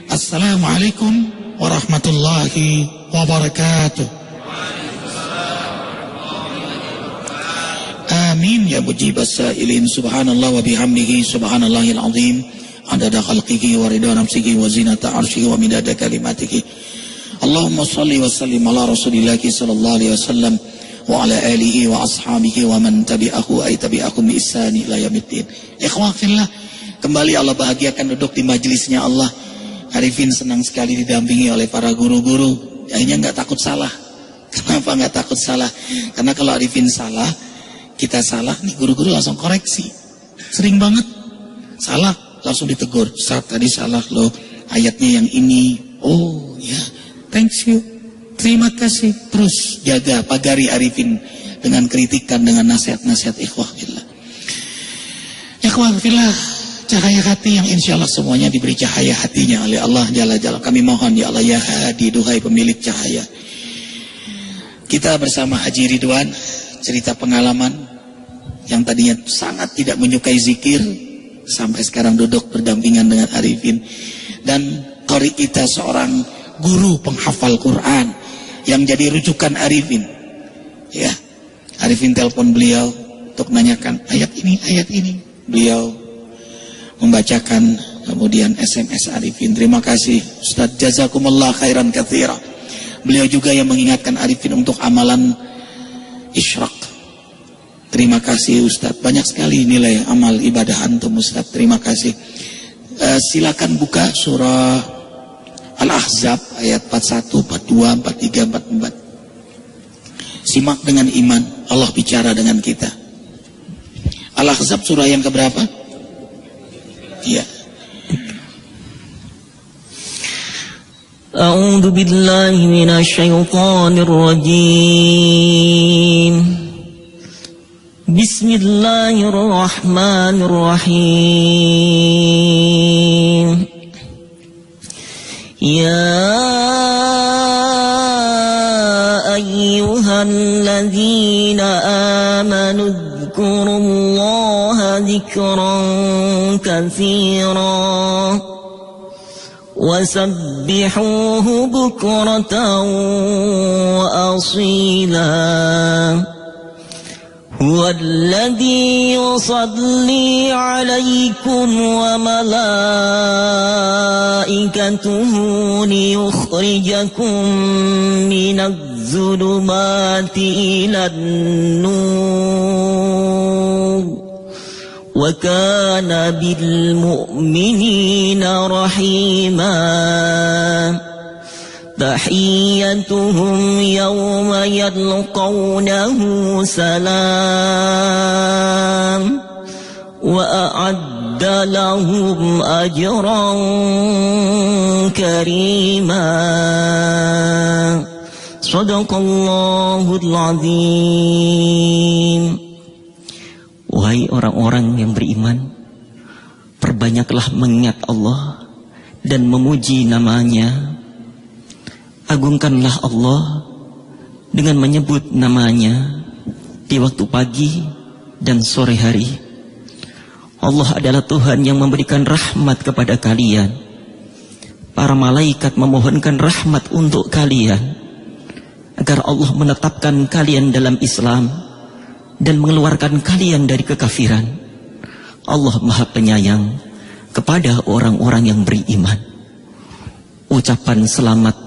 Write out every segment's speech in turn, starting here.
Assalamualaikum warahmatullahi wabarakatuh. Amin ya mujibas sa'ilin. Subhanallah wa bihamdihi subhanallahil azim. Adada khalqihi wa ridha nafsihi wa zinata arshihi wa midada kalimatihi. Allahumma salli wa sallim ala rasulillahi sallallahu alaihi wasallam wa ala alihi wa ashabihi wa man tabi'ahu ay tabi'akum bi ihsani ila yaumiddin. Ikhwah fillah, kembali Allah bahagiakan duduk di majelisnya Allah. Arifin senang sekali didampingi oleh para guru-guru. Akhirnya nggak takut salah. Kenapa nggak takut salah? Karena kalau Arifin salah, kita salah, nih guru-guru langsung koreksi. Sering banget salah, langsung ditegur. Saat tadi salah loh, ayatnya yang ini. Oh ya, thanks you, terima kasih. Terus jaga, pagari Arifin dengan kritikan, dengan nasihat-nasihat ikhwah fillah. Ikhwah fillah, cahaya hati yang insya Allah semuanya diberi cahaya hatinya oleh Allah Jalla Jalla. Kami mohon ya Allah ya Hadi, duhai pemilik cahaya. Kita bersama Haji Ridwan, cerita pengalaman yang tadinya sangat tidak menyukai zikir, sampai sekarang duduk berdampingan dengan Arifin. Dan qari kita seorang guru penghafal Quran yang jadi rujukan Arifin. Ya, Arifin telepon beliau untuk menanyakan ayat ini. Beliau membacakan, kemudian SMS Arifin. Terima kasih Ustaz, jazakumullah khairan katsira. Beliau juga yang mengingatkan Arifin untuk amalan isyraq. Terima kasih Ustaz, banyak sekali nilai amal ibadah antum Ustaz, terima kasih. Silakan buka surah Al-Ahzab ayat 41, 42, 43, 44. Simak dengan iman, Allah bicara dengan kita. Al-Ahzab surah yang keberapa? Iya. A'udzu billahi minasyaitonir rajim. Bismillahirrahmanirrahim. Ya ayyuhalladzina amanu dzkurullaha dzikran katsiran wasabbihuhu bukratan wa asila. هو الذي يصلي عليكم وملائكته ليخرجكم من الظلمات إلى النور وكان بالمؤمنين رحيما. تحيتهم يوم يلقونه سلام وأعد لهم أجرا كريما. صدق الله العظيم. Wahai orang-orang yang beriman, perbanyaklah mengingat Allah dan memuji namanya. Agungkanlah Allah dengan menyebut namanya di waktu pagi dan sore hari. Allah adalah Tuhan yang memberikan rahmat kepada kalian. Para malaikat memohonkan rahmat untuk kalian, agar Allah menetapkan kalian dalam Islam dan mengeluarkan kalian dari kekafiran. Allah Maha Penyayang kepada orang-orang yang beriman. Ucapan selamat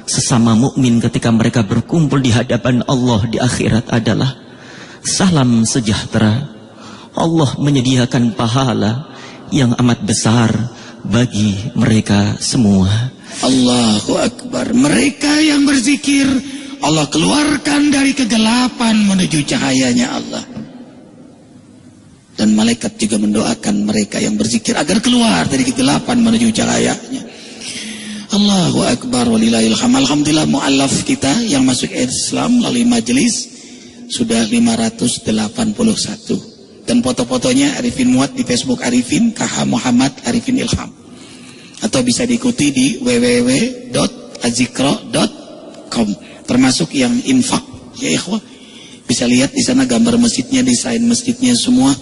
sesama mukmin ketika mereka berkumpul di hadapan Allah di akhirat adalah salam sejahtera. Allah menyediakan pahala yang amat besar bagi mereka semua. Allahu Akbar. Mereka yang berzikir, Allah keluarkan dari kegelapan menuju cahayanya Allah. Dan malaikat juga mendoakan mereka yang berzikir agar keluar dari kegelapan menuju cahayanya. Allahu Akbar walillahil hamd. Alhamdulillah mu'allaf kita yang masuk Islam melalui majelis sudah 581. Dan foto-fotonya Arifin muat di Facebook Arifin KH Muhammad Arifin Ilham. Atau bisa diikuti di www.azikro.com, termasuk yang infak ya ikhwah. Bisa lihat di sana gambar masjidnya, desain masjidnya semua.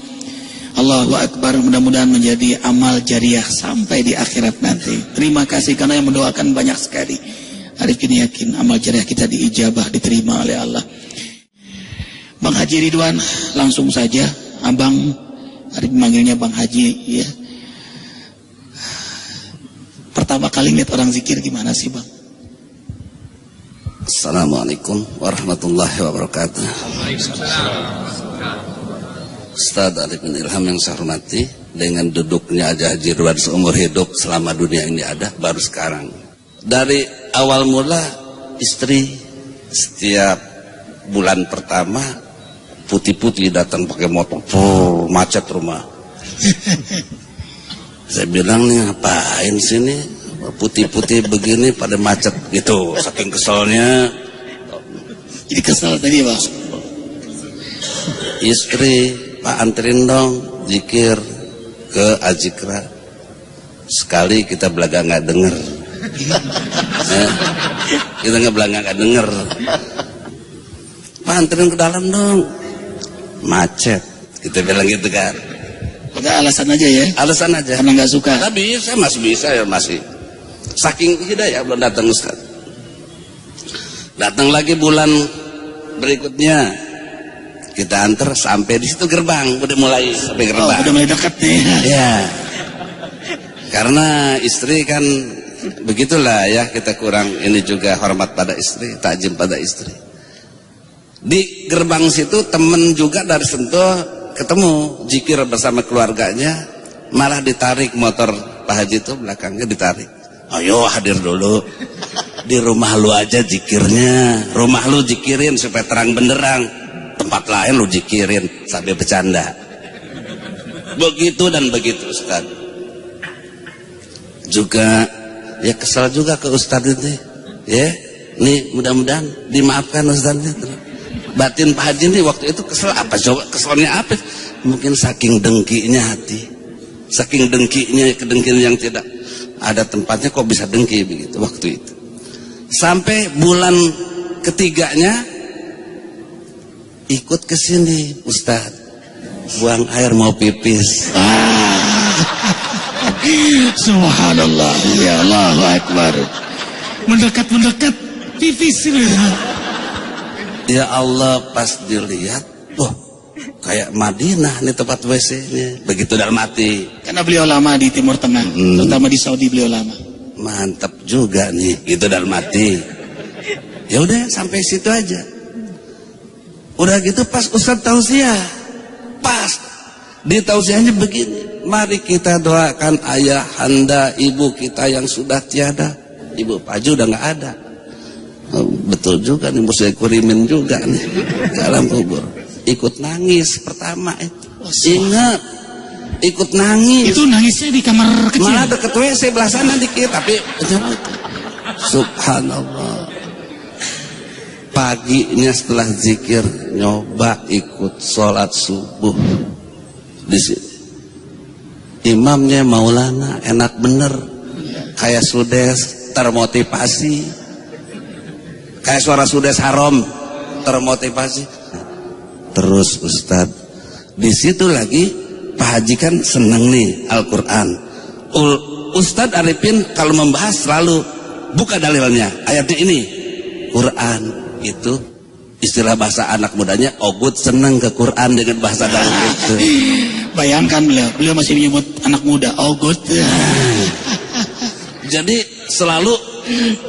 Allahu Akbar, mudah-mudahan menjadi amal jariah sampai di akhirat nanti. Terima kasih karena yang mendoakan banyak sekali. Arif kini yakin amal jariah kita diijabah, diterima oleh Allah. Bang Haji Ridwan, langsung saja. Abang, Arif memanggilnya Bang Haji, ya. Pertama kali lihat orang zikir gimana sih, Bang? Assalamualaikum warahmatullahi wabarakatuh. Ustaz Arif bin Ilham yang saya hormati, dengan duduknya Haji Ridwan seumur hidup selama dunia ini ada, baru sekarang. Dari awal mula istri setiap bulan pertama putih-putih datang pakai motor, macet rumah. Saya bilang, nih ngapain sini putih-putih begini pada macet gitu, saking keselnya. Jadi kesel tadi, Bang. Istri, Pak anterin dong zikir ke Azikra. Sekali kita belaga nggak denger. Kita nggak denger. Pak anterin ke dalam dong. Macet. Kita bilang gitu kan. Pakai alasan aja ya. Alasan aja. Karena nggak suka. Tapi saya masih bisa ya, masih. Saking hidayah belum datang Ustaz. Datang lagi bulan berikutnya. Kita antar sampai di situ gerbang, udah mulai sampai gerbang. Oh, udah mulai dekat nih. Ya. Karena istri kan begitulah ya, kita kurang ini juga hormat pada istri, takjim pada istri. Di gerbang situ temen juga dari Sentul ketemu zikir bersama keluarganya, malah ditarik motor Pak Haji itu belakangnya ditarik. Ayo hadir dulu. Di rumah lu aja zikirnya, rumah lu zikirin supaya terang benderang. Tempat lain lu zikirin sampai bercanda. Begitu dan begitu Ustaz. Juga ya kesal juga ke Ustaz ini. Ya, nih mudah-mudahan dimaafkan Ustaz itu. Batin Pak Haji ini waktu itu kesel apa? Coba keselnya apa? Mungkin saking dengkinya hati. Saking dengkinya, kedengkian yang tidak ada tempatnya kok bisa dengki begitu waktu itu. Sampai bulan ketiganya ikut ke sini, Ustaz. Buang air mau pipis. Subhanallah, ya Allahu Akbar. Mendekat pipis. Ya Allah, pas dilihat, kayak Madinah nih tempat WC-nya. Begitu dalam hati. Karena beliau lama di Timur Tengah, terutama di Saudi beliau lama. Mantap juga nih, gitu dalam hati. Ya udah sampai situ aja. Udah gitu pas Ustaz tausiah, pas di tausiahnya begini, mari kita doakan ayah anda ibu kita yang sudah tiada. Ibu Pak Haji udah nggak ada. Betul juga nih, mesti kurimin juga nih dalam kubur. Ikut nangis pertama itu. Ingat, ikut nangis. Itu nangisnya di kamar kecil. Malah deket WC belah sana dikit, tapi subhanallah. Paginya setelah zikir nyoba ikut sholat subuh di sini. Imamnya Maulana enak bener, kayak Sudes termotivasi, kayak suara Sudes Harom termotivasi. Terus Ustadz di situ lagi Pak Haji kan seneng nih Al-Quran. Ustadz Arifin kalau membahas selalu buka dalilnya ayatnya ini Quran. Itu istilah bahasa anak mudanya, ogut seneng ke Quran dengan bahasa dalam itu. Bayangkan beliau masih menyebut anak muda ogut. Jadi selalu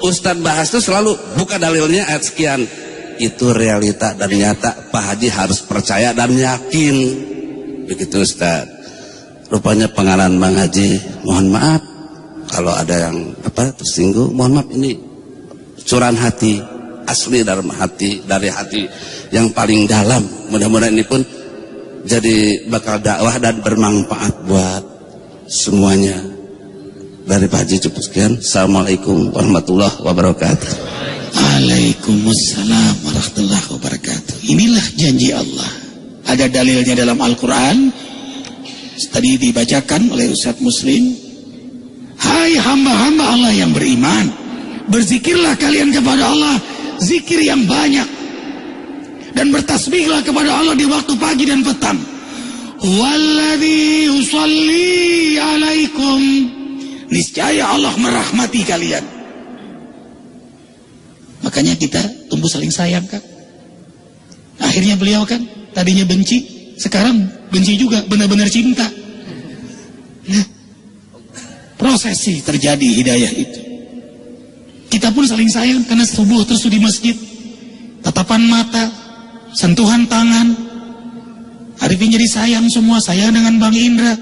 Ustadz bahas itu selalu buka dalilnya ayat sekian. Itu realita dan nyata, Pak Haji harus percaya dan yakin. Begitu Ustadz. Rupanya pengalaman Bang Haji, mohon maaf kalau ada yang tersinggung, mohon maaf, ini curahan hati. Asli dalam hati, dari hati yang paling dalam. Mudah-mudahan ini pun jadi bakal dakwah dan bermanfaat buat semuanya. Dari Pak Haji cukup sekian. Assalamualaikum warahmatullahi wabarakatuh. Waalaikumsalam warahmatullahi wabarakatuh. Inilah janji Allah. Ada dalilnya dalam Al-Quran. Tadi dibacakan oleh Ustaz Muslim. Hai hamba-hamba Allah yang beriman, berzikirlah kalian kepada Allah zikir yang banyak, dan bertasbihlah kepada Allah di waktu pagi dan petang. Walladzi yusalli alaikum, niscaya Allah merahmati kalian. Makanya kita tumbuh saling sayang kan. Akhirnya beliau kan tadinya benci, sekarang benci juga, benar-benar cinta. Nah, prosesi terjadi hidayah itu. Kita pun saling sayang karena subuh terus di masjid, tatapan mata, sentuhan tangan. Arifin jadi sayang semua, sayang dengan Bang Indra,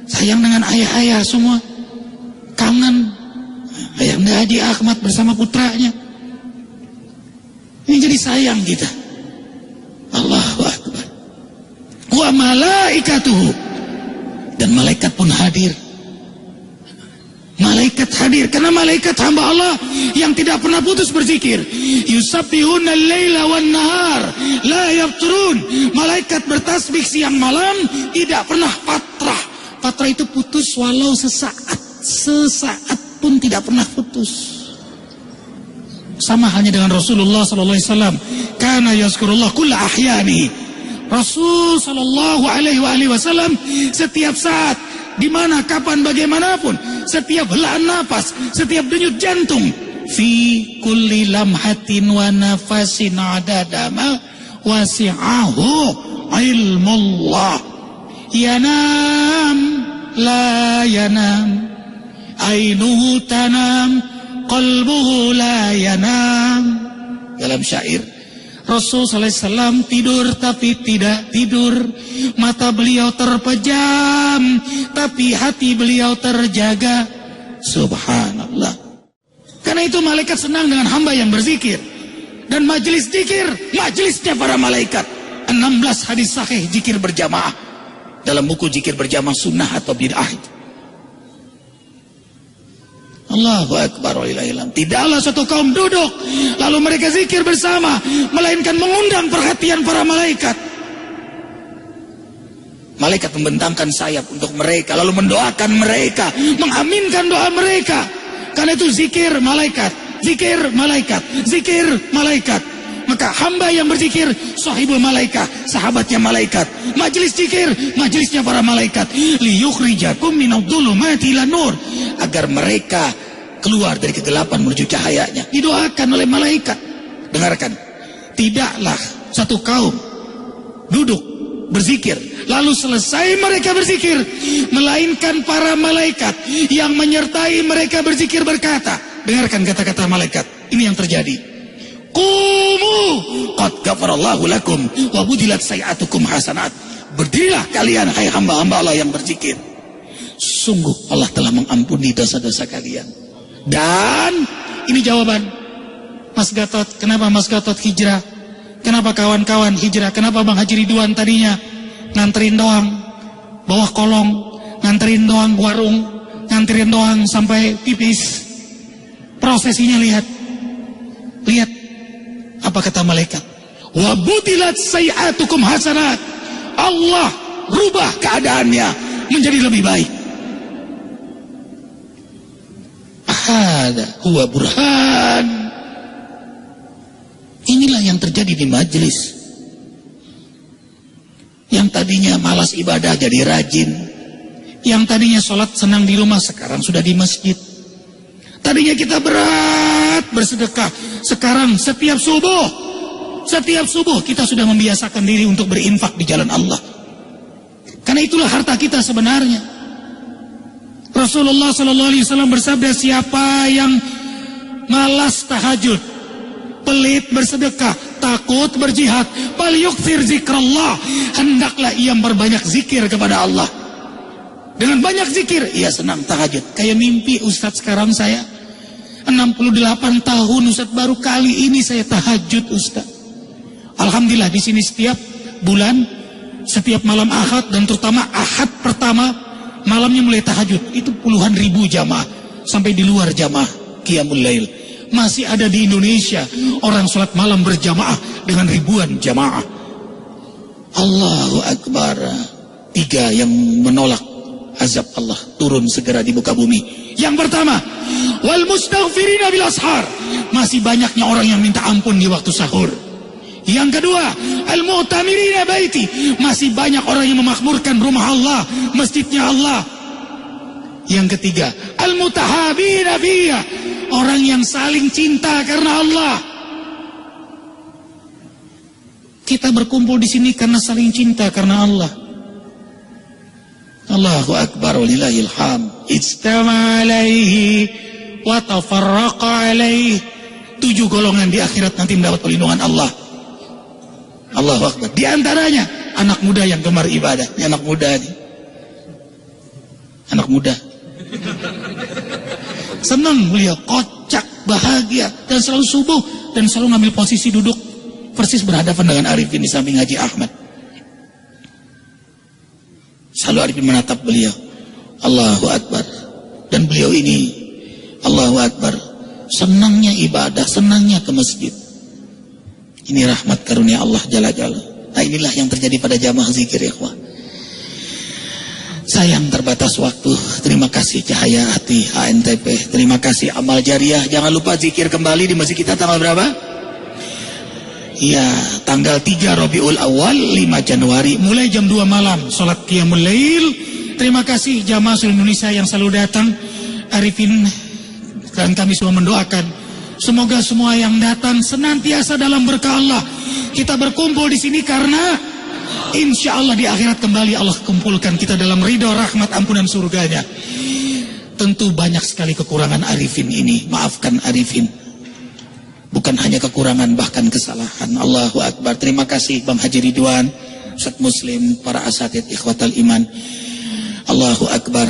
sayang dengan ayah-ayah semua, kangen ayah Haji Ahmad bersama putranya. Ini jadi sayang kita. Allahu Akbar. Wa malaikatuhu, dan malaikat pun hadir. Malaikat hadir karena malaikat hamba Allah yang tidak pernah putus berzikir. Yusabbihuna al-laila wan nahar la yafturun. Malaikat bertasbih siang malam tidak pernah fatrah. Fatrah itu putus walau sesaat pun tidak pernah putus. Sama halnya dengan Rasulullah sallallahu alaihi wasallam. Kana yazkurullah kulla ahyani. Rasul sallallahu alaihi wasallam setiap saat, di mana, kapan, bagaimanapun, setiap helaan napas, setiap denyut jantung, fi kulli lamhatin wa nafasin adadama wasi'ahu ilmullah. Yanam la yanam, ainuhu tanam, qalbuhu la yanam. Dalam syair, Rasul sallallahu alaihi wasallam tidur tapi tidak tidur. Mata beliau terpejam tapi hati beliau terjaga. Subhanallah. Karena itu malaikat senang dengan hamba yang berzikir. Dan majelis zikir, majelisnya para malaikat. 16 hadis sahih zikir berjamaah dalam buku zikir berjamaah sunnah atau bid'ah. Allahu Akbar wa ilaihillam. Tidaklah satu kaum duduk lalu mereka zikir bersama, melainkan mengundang perhatian para malaikat. Malaikat membentangkan sayap untuk mereka, lalu mendoakan mereka, mengaminkan doa mereka. Karena itu zikir malaikat, zikir malaikat, zikir malaikat. Maka hamba yang berzikir sahibul malaikat, sahabatnya malaikat. Majelis zikir, majelisnya para malaikat. Liyukhrijakum minadh-dhulumati ilan nur, agar mereka keluar dari kegelapan menuju cahayanya. Didoakan oleh malaikat. Dengarkan, tidaklah satu kaum duduk berzikir lalu selesai mereka berzikir, melainkan para malaikat yang menyertai mereka berzikir berkata, dengarkan kata-kata malaikat, ini yang terjadi. Qumu qad ghafarallahu lakum wa budilat sayi'atukum hasanat. Berdirilah kalian hai hamba-hamba Allah yang berzikir, sungguh Allah telah mengampuni dosa-dosa kalian. Dan ini jawaban Mas Gatot, kenapa Mas Gatot hijrah, kenapa kawan-kawan hijrah, kenapa Bang Haji Ridwan tadinya nganterin doang bawah kolong, nganterin doang warung, nganterin doang sampai pipis. Prosesinya lihat apa kata malaikat, wa budilat sayi'atukum hasanat. Allah rubah keadaannya menjadi lebih baik. Hada huwa burhan. Inilah yang terjadi di majelis. Yang tadinya malas ibadah jadi rajin. Yang tadinya sholat senang di rumah sekarang sudah di masjid. Tadinya kita berat bersedekah, sekarang setiap subuh kita sudah membiasakan diri untuk berinfak di jalan Allah. Karena itulah harta kita sebenarnya. Rasulullah SAW bersabda, siapa yang malas tahajud, pelit bersedekah, takut berjihad, falyukthir zikrallah, hendaklah ia berbanyak zikir kepada Allah. Dengan banyak zikir, ia senang tahajud. Kayak mimpi Ustadz sekarang saya 68 tahun Ustadz, baru kali ini saya tahajud Ustadz. Alhamdulillah di sini setiap bulan, setiap malam Ahad dan terutama Ahad pertama malamnya mulai tahajud. Itu puluhan ribu jamaah sampai di luar jamaah Qiyamul Lail. Masih ada di Indonesia orang sholat malam berjamaah dengan ribuan jamaah. Allahu Akbar. 3 yang menolak azab Allah turun segera di muka bumi. Yang pertama, wal mustaghfirina bil ashar. Masih banyaknya orang yang minta ampun di waktu sahur. Yang kedua, al-mu'tamirina baiti, masih banyak orang yang memakmurkan rumah Allah, masjidnya Allah. Yang ketiga, al-mutahabina fiyya, orang yang saling cinta karena Allah. Kita berkumpul di sini karena saling cinta karena Allah. Allahu akbar walillahil hamd. Ijtama alaihi wa tafarraqa alaihi. 7 golongan di akhirat nanti mendapat perlindungan Allah. Allahu akbar. Di antaranya anak muda yang gemar ibadah. Ini anak muda nih. Anak muda. Senang beliau, kocak, bahagia, dan selalu subuh dan selalu ngambil posisi duduk persis berhadapan dengan Arifin di samping Haji Ahmad. Selalu Arifin menatap beliau. Allahu akbar. Dan beliau ini, Allahu akbar, senangnya ibadah, senangnya ke masjid. Ini rahmat karunia Allah Jalla Jalla. Nah, inilah yang terjadi pada jamaah zikir, ikhwah. Sayang terbatas waktu. Terima kasih Cahaya Hati HNTP. Terima kasih Amal Jariah. Jangan lupa zikir kembali di masjid kita tanggal berapa? Ya, tanggal 3 Rabiul Awal 5 Januari mulai jam 2 malam salat Qiyamul Lail. Terima kasih jamaah seluruh Indonesia yang selalu datang. Arifin dan kami semua mendoakan semoga semua yang datang senantiasa dalam berkah Allah. Kita berkumpul di sini karena insya Allah di akhirat kembali Allah kumpulkan kita dalam ridho, rahmat, ampunan surganya. Tentu banyak sekali kekurangan Arifin ini. Maafkan Arifin. Bukan hanya kekurangan, bahkan kesalahan. Allahu akbar. Terima kasih Bang Haji Ridwan, Ustaz Muslim, para asatid ikhwatal iman. Allahu akbar.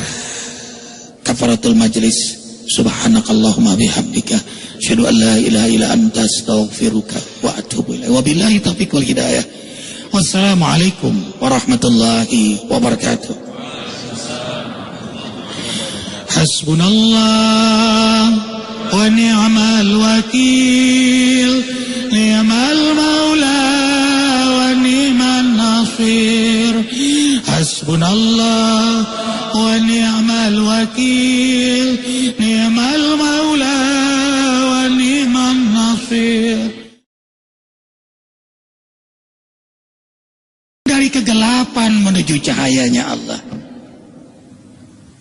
Kafaratul majlis. Subhanakallahumma bihamdika asyhadu an la ilaha illa anta astaghfiruka wa atubu ilaik. Wabillahi taufiq wal hidayah. Wassalamualaikum warahmatullahi wabarakatuh. Hasbunallah wa ni'mal wakil, ni'mal maula wa ni'man nasir. Hasbunallah wa ni'mal wakil, ni'mal maula wa ni'man nasir. Dari kegelapan menuju cahayanya Allah.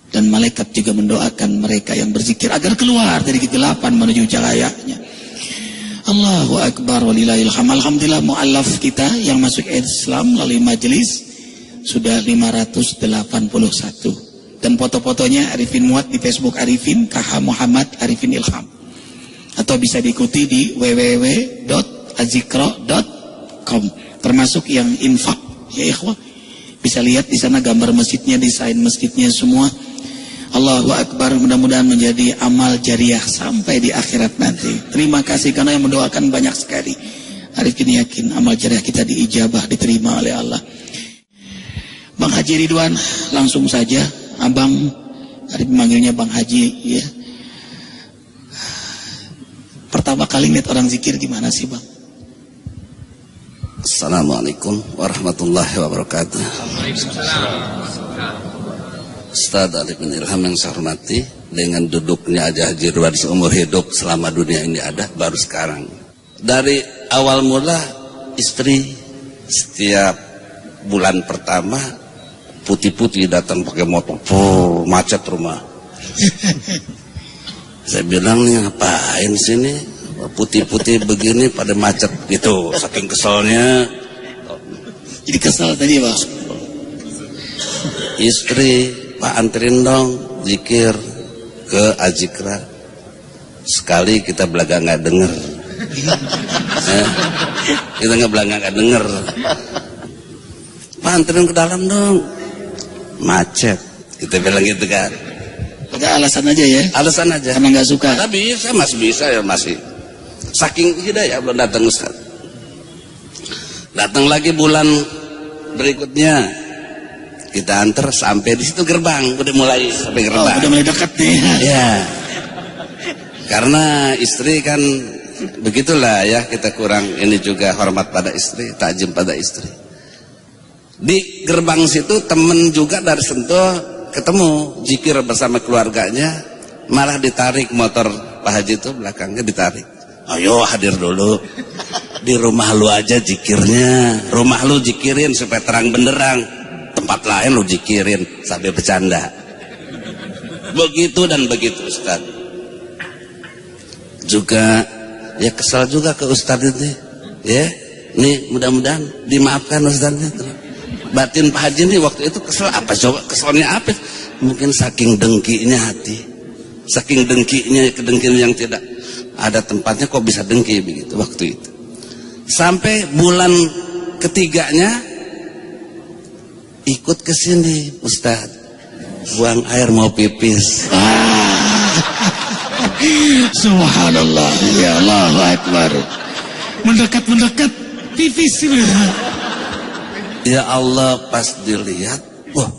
Dan malaikat juga mendoakan mereka yang berzikir agar keluar dari kegelapan menuju cahayanya. Allahu akbar walillahil hamd. Alhamdulillah mu'allaf kita yang masuk Islam melalui majelis sudah 581. Dan foto-fotonya Arifin muat di Facebook Arifin KH Muhammad Arifin Ilham. Atau bisa diikuti di www.azikra.com, termasuk yang infak ya ikhwah. Bisa lihat di sana gambar masjidnya, desain masjidnya semua. Allahu akbar, mudah-mudahan menjadi amal jariah sampai di akhirat nanti. Terima kasih karena yang mendoakan banyak sekali. Arifin yakin amal jariah kita diijabah, diterima oleh Allah. Bang Haji Ridwan, langsung saja. Abang, Arifin manggilnya Bang Haji ya. Pertama kali lihat orang zikir gimana sih Bang? Assalamualaikum warahmatullahi wabarakatuh. Ustaz Arifin Ilham yang saya hormati, dengan duduknya aja Haji Ridwan seumur hidup selama dunia ini ada, baru sekarang. Dari awal mula istri setiap bulan pertama putih-putih datang pakai motor, macet rumah. Saya bilang nih ngapain sini putih-putih begini pada macet gitu, saking keselnya. Jadi kesel tadi Bang. Istri, Pak anterin dong zikir ke Azikra. Sekali kita belaga nggak denger. Kita nggak belaga nggak denger. Pak anterin ke dalam dong. Macet. Kita bilang gitu kan. Pakai alasan aja ya. Alasan aja. Karena nggak suka. Tapi saya masih bisa ya masih. Saking hidayah belum datang Ustaz. Datang lagi bulan berikutnya. Kita antar sampai di situ gerbang, udah mulai sampai gerbang. Oh, udah mulai dekat nih. Ya. Karena istri kan begitulah ya, kita kurang ini juga hormat pada istri, takjim pada istri. Di gerbang situ temen juga dari Sentul ketemu zikir bersama keluarganya, malah ditarik motor Pak Haji itu belakangnya ditarik. Ayo hadir dulu. Di rumah lu aja zikirnya, rumah lu zikirin supaya terang benderang, tempat lain lu zikirin sambil bercanda. Begitu dan begitu Ustaz. Juga ya kesal juga ke Ustaz ini, ya. Nih mudah-mudahan dimaafkan Ustaznya. Batin Pak Haji nih waktu itu kesel apa coba? Keselnya apa? Mungkin saking dengkinya hati, saking dengkinya, kedengkian yang tidak ada tempatnya kok bisa dengki begitu waktu itu. Sampai bulan ketiganya ikut ke sini Ustaz, buang air mau pipis. Subhanallah, ya Allahu Akbar. Mendekat pipis. Ya Allah, pas dilihat, wah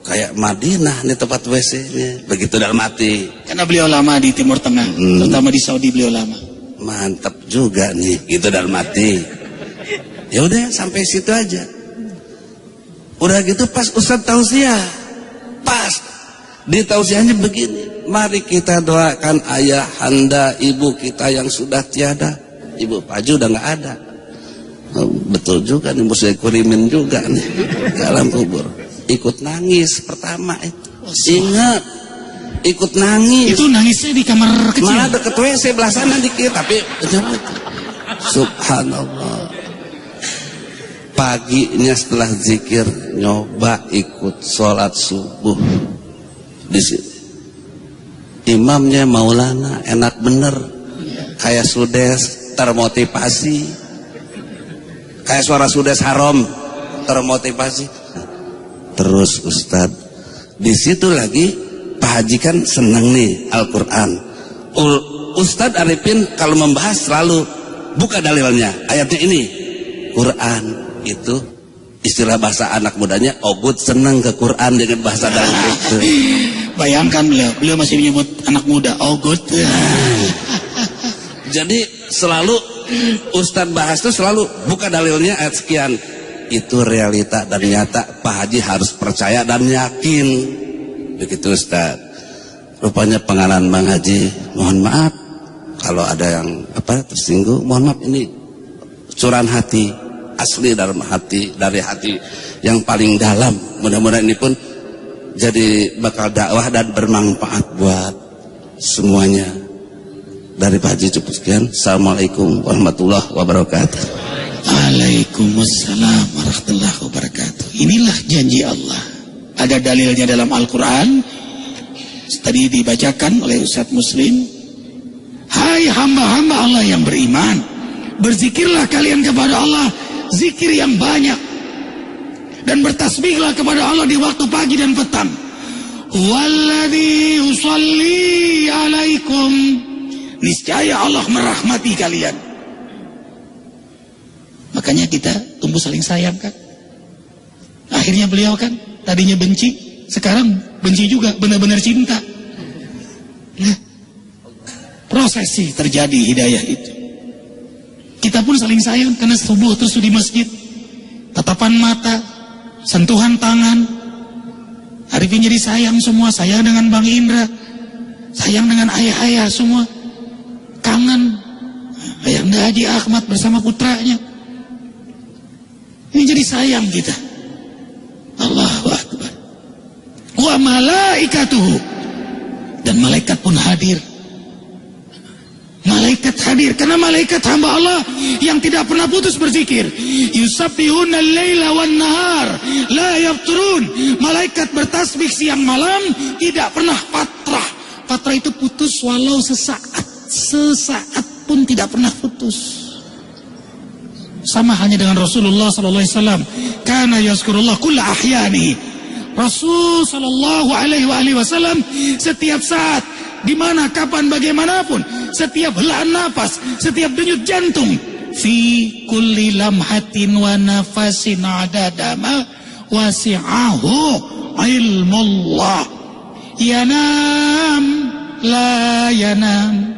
kayak Madinah nih tempat WC-nya. Begitu dalam hati. Karena beliau lama di Timur Tengah, terutama di Saudi beliau lama. Mantap juga nih, gitu dalam hati. Ya udah sampai situ aja. Udah gitu pas Ustadz tausiah, pas di tausiahnya begini, mari kita doakan ayah anda ibu kita yang sudah tiada. Ibu Pak Haji udah nggak ada. Oh, betul juga nih, mesti kurimin juga nih ke alam kubur. Ikut nangis pertama itu. Ingat, ikut nangis. Itu nangisnya di kamar kecil. Malah deket WC belah sana dikit, tapi subhanallah. Paginya setelah zikir nyoba ikut sholat subuh di sini. Imamnya Maulana enak bener, kayak sudes termotivasi, kayak suara sudes haram termotivasi. Terus Ustadz di situ lagi Pak Haji kan senang nih Al-Quran. Ustadz Arifin kalau membahas selalu buka dalilnya, ayatnya ini Quran itu istilah bahasa anak mudanya. Obud senang ke Quran dengan bahasa dalam itu. Bayangkan beliau masih menyebut anak muda Obud. Jadi selalu Ustadz bahas itu selalu buka dalilnya ayat sekian. Itu realita dan nyata, Pak Haji harus percaya dan yakin. Begitu Ustaz. Rupanya pengalaman Bang Haji, mohon maaf kalau ada yang tersinggung, mohon maaf, ini curahan hati, asli dalam hati, dari hati yang paling dalam. Mudah-mudahan ini pun jadi bakal dakwah dan bermanfaat buat semuanya. Dari Pak Haji cukup sekian. Assalamualaikum warahmatullahi wabarakatuh. Waalaikumsalam warahmatullahi wabarakatuh. Inilah janji Allah. Ada dalilnya dalam Al-Quran. Tadi dibacakan oleh Ustadz Muslim. Hai hamba-hamba Allah yang beriman, berzikirlah kalian kepada Allah zikir yang banyak, dan bertasbihlah kepada Allah di waktu pagi dan petang. Walladzi yusalli alaikum, niscaya Allah merahmati kalian. Makanya kita tumbuh saling sayang kan. Akhirnya beliau kan tadinya benci, sekarang benci juga, benar-benar cinta. Nah, prosesi terjadi hidayah itu. Kita pun saling sayang karena subuh terus di masjid, tatapan mata, sentuhan tangan. Arifin jadi sayang semua, sayang dengan Bang Indra, sayang dengan ayah-ayah semua, kangen Ayahanda Haji Ahmad bersama putranya. Ini jadi sayang kita. Allahu Akbar. Wa malaikatuhu, dan malaikat pun hadir. Malaikat hadir karena malaikat hamba Allah yang tidak pernah putus berzikir. Yusabbihuna al-laila wan nahar la yafturun. Malaikat bertasbih siang malam tidak pernah patrah. Patrah itu putus walau sesaat. Sesaat pun tidak pernah putus. Sama halnya dengan Rasulullah sallallahu alaihi wasallam. Kana yazkurullah kulla ahyani. Rasul sallallahu alaihi wasallam setiap saat, di mana, kapan, bagaimanapun, setiap helaan nafas, setiap denyut jantung, fi kulli lamhatin wa nafasin adada ma wasi'ahu ilmullah. Yanam la yanam,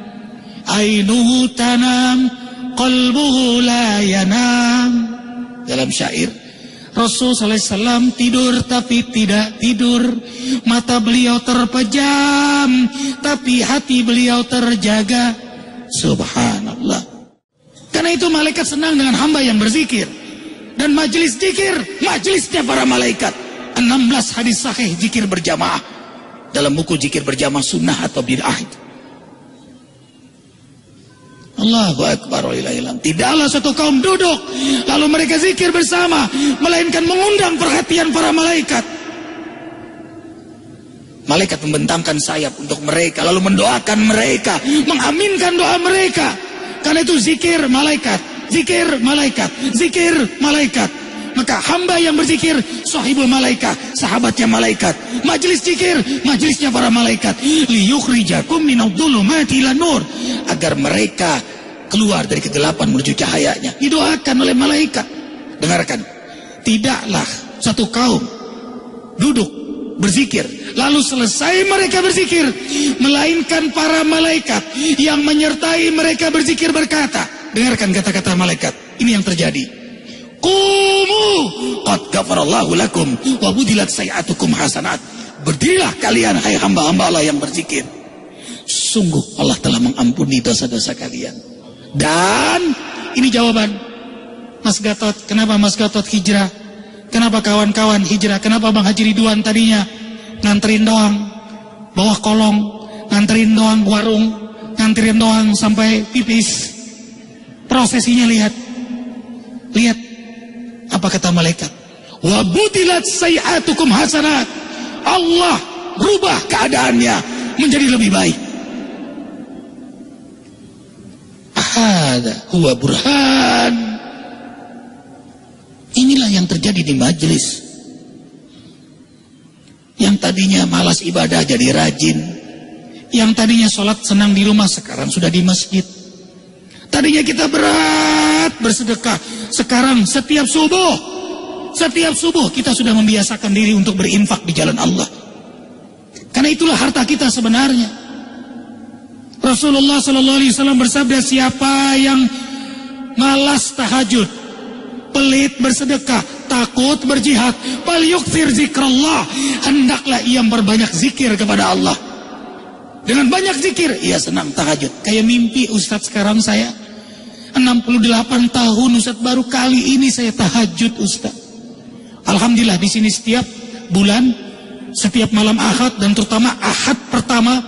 ainuhu tanam, qalbuhu la yanam. Dalam syair, Rasul sallallahu alaihi wasallam tidur tapi tidak tidur. Mata beliau terpejam tapi hati beliau terjaga. Subhanallah. Karena itu malaikat senang dengan hamba yang berzikir. Dan majelis zikir, majelisnya para malaikat. 16 hadis sahih zikir berjamaah. Dalam buku zikir berjamaah sunnah atau bid'ah itu. Allahu Akbar walillahilhamd. Tidaklah suatu kaum duduk lalu mereka zikir bersama, melainkan mengundang perhatian para malaikat. Malaikat membentangkan sayap untuk mereka, lalu mendoakan mereka, mengaminkan doa mereka. Karena itu zikir malaikat, zikir malaikat, zikir malaikat. Maka hamba yang berzikir sahibul malaikat, sahabatnya malaikat. Majelis zikir, majelisnya para malaikat. Liyukhrijakum minadh-dhulumati ilan nur, agar mereka keluar dari kegelapan menuju cahayanya. Didoakan oleh malaikat. Dengarkan, tidaklah satu kaum duduk berzikir lalu selesai mereka berzikir, melainkan para malaikat yang menyertai mereka berzikir berkata, dengarkan kata-kata malaikat, ini yang terjadi. Qumu qad ghafarallahu lakum wa budilat sayi'atukum hasanat. Berdirilah kalian hai hamba-hamba Allah yang berzikir, sungguh Allah telah mengampuni dosa-dosa kalian. Dan ini jawaban Mas Gatot, kenapa Mas Gatot hijrah? Kenapa kawan-kawan hijrah? Kenapa Bang Haji Ridwan tadinya nganterin doang bawah kolong, nganterin doang warung, nganterin doang sampai pipis? Prosesinya lihat apa kata malaikat, wa budilat sayi'atukum hasanat. Allah rubah keadaannya menjadi lebih baik. Hada huwa burhan. Inilah yang terjadi di majelis. Yang tadinya malas ibadah jadi rajin. Yang tadinya sholat senang di rumah sekarang sudah di masjid. Tadinya kita berat bersedekah, sekarang setiap subuh kita sudah membiasakan diri untuk berinfak di jalan Allah. Karena itulah harta kita sebenarnya. Rasulullah SAW bersabda, siapa yang malas tahajud, pelit bersedekah, takut berjihad, falyukthir zikrullah, hendaklah ia berbanyak zikir kepada Allah. Dengan banyak zikir ia senang tahajud. Kayak mimpi Ustadz sekarang saya 68 tahun Ustadz, baru kali ini saya tahajud Ustadz. Alhamdulillah di sini setiap bulan, setiap malam Ahad, dan terutama Ahad pertama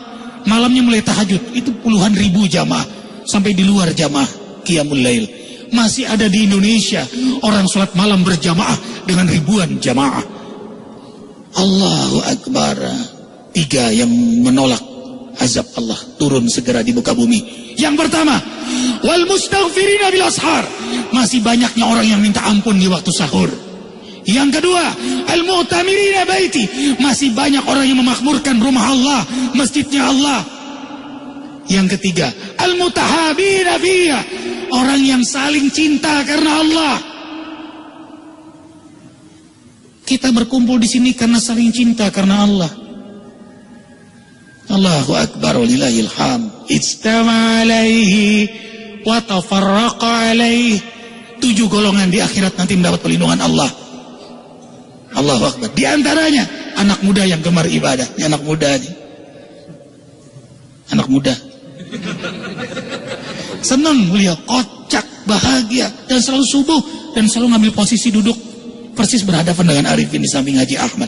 malamnya mulai tahajud. Itu puluhan ribu jamaah, sampai di luar jamaah Qiyamul Lail. Masih ada di Indonesia orang sholat malam berjamaah dengan ribuan jamaah. Allahu Akbar. 3 yang menolak azab Allah turun segera di muka bumi. Yang pertama, wal mustaghfirina bil ashar, masih banyaknya orang yang minta ampun di waktu sahur. Yang kedua, al mu'tamirina baiti, masih banyak orang yang memakmurkan rumah Allah, masjidnya Allah. Yang ketiga, al mutahabina fiha, orang yang saling cinta karena Allah. Kita berkumpul di sini karena saling cinta karena Allah. Allahu Akbar walillahil hamd. Ijtama alaihi wa tafarraqa alaihi. 7 golongan di akhirat nanti mendapat perlindungan Allah. Allahu Akbar. Di antaranya anak muda yang gemar ibadah. Ini anak muda nih. Anak muda. Senang beliau, kocak, bahagia, dan selalu subuh, dan selalu ngambil posisi duduk persis berhadapan dengan Arifin di samping Haji Ahmad.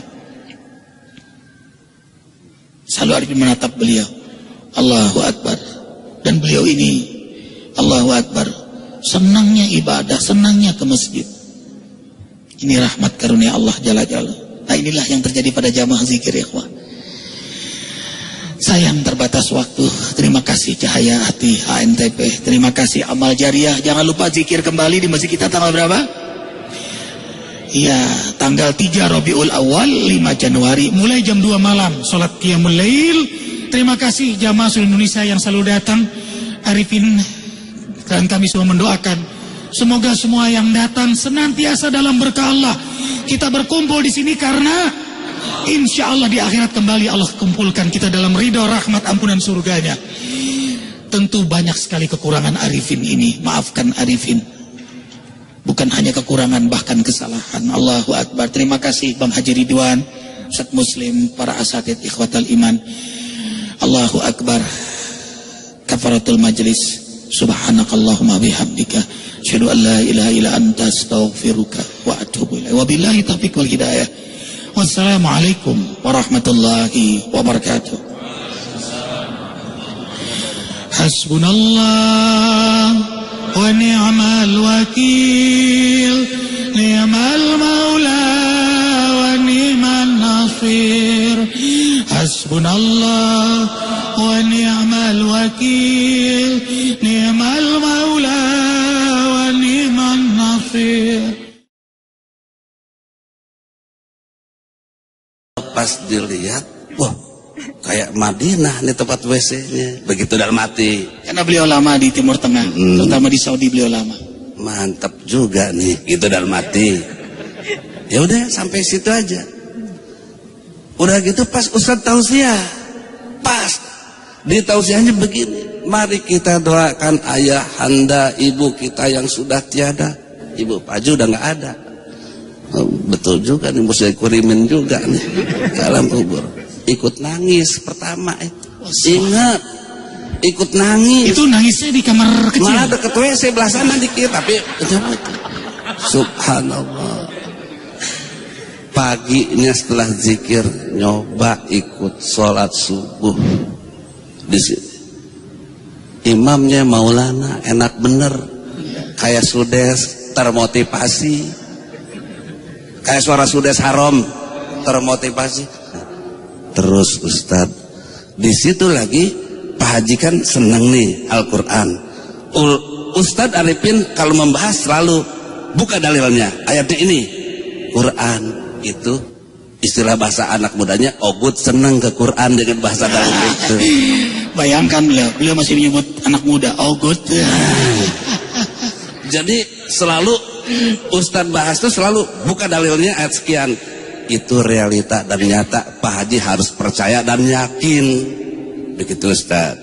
Selalu Arifin menatap beliau. Allahu Akbar. Dan beliau ini, Allahu Akbar, senangnya ibadah, senangnya ke masjid. Ini rahmat karunia Allah Jalla Jalla. Nah, inilah yang terjadi pada jamaah zikir ikhwah. Sayang terbatas waktu. Terima kasih Cahaya Hati HNTP. Terima kasih Amal Jariah. Jangan lupa zikir kembali di masjid kita tanggal berapa? Iya, tanggal 3 Rabiul Awal 5 Januari mulai jam 2 malam salat Qiyamul Lail. Terima kasih jamaah seluruh Indonesia yang selalu datang. Arifin dan kami semua mendoakan semoga semua yang datang senantiasa dalam berkah Allah. Kita berkumpul di sini karena insya Allah di akhirat kembali Allah kumpulkan kita dalam ridho, rahmat, ampunan surganya. Tentu banyak sekali kekurangan Arifin ini. Maafkan Arifin. Bukan hanya kekurangan, bahkan kesalahan. Allahu Akbar. Terima kasih Bang Haji Ridwan, Ustadz Muslim, para asatidz ikhwatal iman. Allahu Akbar. Kafaratul majlis. Subhanakallahumma bihamdika asyhadu an la ilaha illa anta astaghfiruka wa atubu ilaik. Wabillahi taufiq wal hidayah. Wassalamualaikum warahmatullahi wabarakatuh. Hasbunallah wa ni'mal wakil, ni'mal maula wa ni'man nasir. Hasbunallah wa ni'mal wakil, ni'mal maula wa ni'man nasir. Pas dilihat, wah, kayak Madinah nih tempat WC-nya. Begitu dalam hati. Karena beliau lama di Timur Tengah, terutama di Saudi beliau lama. Mantap juga nih, gitu dalam hati. Ya udah sampai situ aja. Udah gitu pas Ustadz tausiah, pas di tausiahnya begini, mari kita doakan ayah anda ibu kita yang sudah tiada. Ibu Paju udah nggak ada. Oh, betul juga nih, mesti kurimin juga nih ke alam kubur. Ikut nangis pertama itu. Ingat, ikut nangis. Itu nangisnya di kamar kecil. Malah deket WC belah sana dikit, tapi subhanallah. Paginya setelah zikir nyoba ikut sholat subuh di sini. Imamnya Maulana enak bener, kayak Sudes termotivasi, kayak suara Sudes Haram termotivasi. Terus Ustadz di situ lagi Pak Haji kan seneng nih Al-Quran. Ustadz Arifin kalau membahas selalu buka dalilnya, ayatnya ini Quran. Itu istilah bahasa anak mudanya, Ogut seneng ke Quran dengan bahasa dalam itu. Bayangkan beliau masih menyebut anak muda Ogut. Jadi selalu Ustadz bahas itu selalu buka dalilnya ayat sekian. Itu realita dan nyata. Pak Haji harus percaya dan yakin. Begitu Ustadz.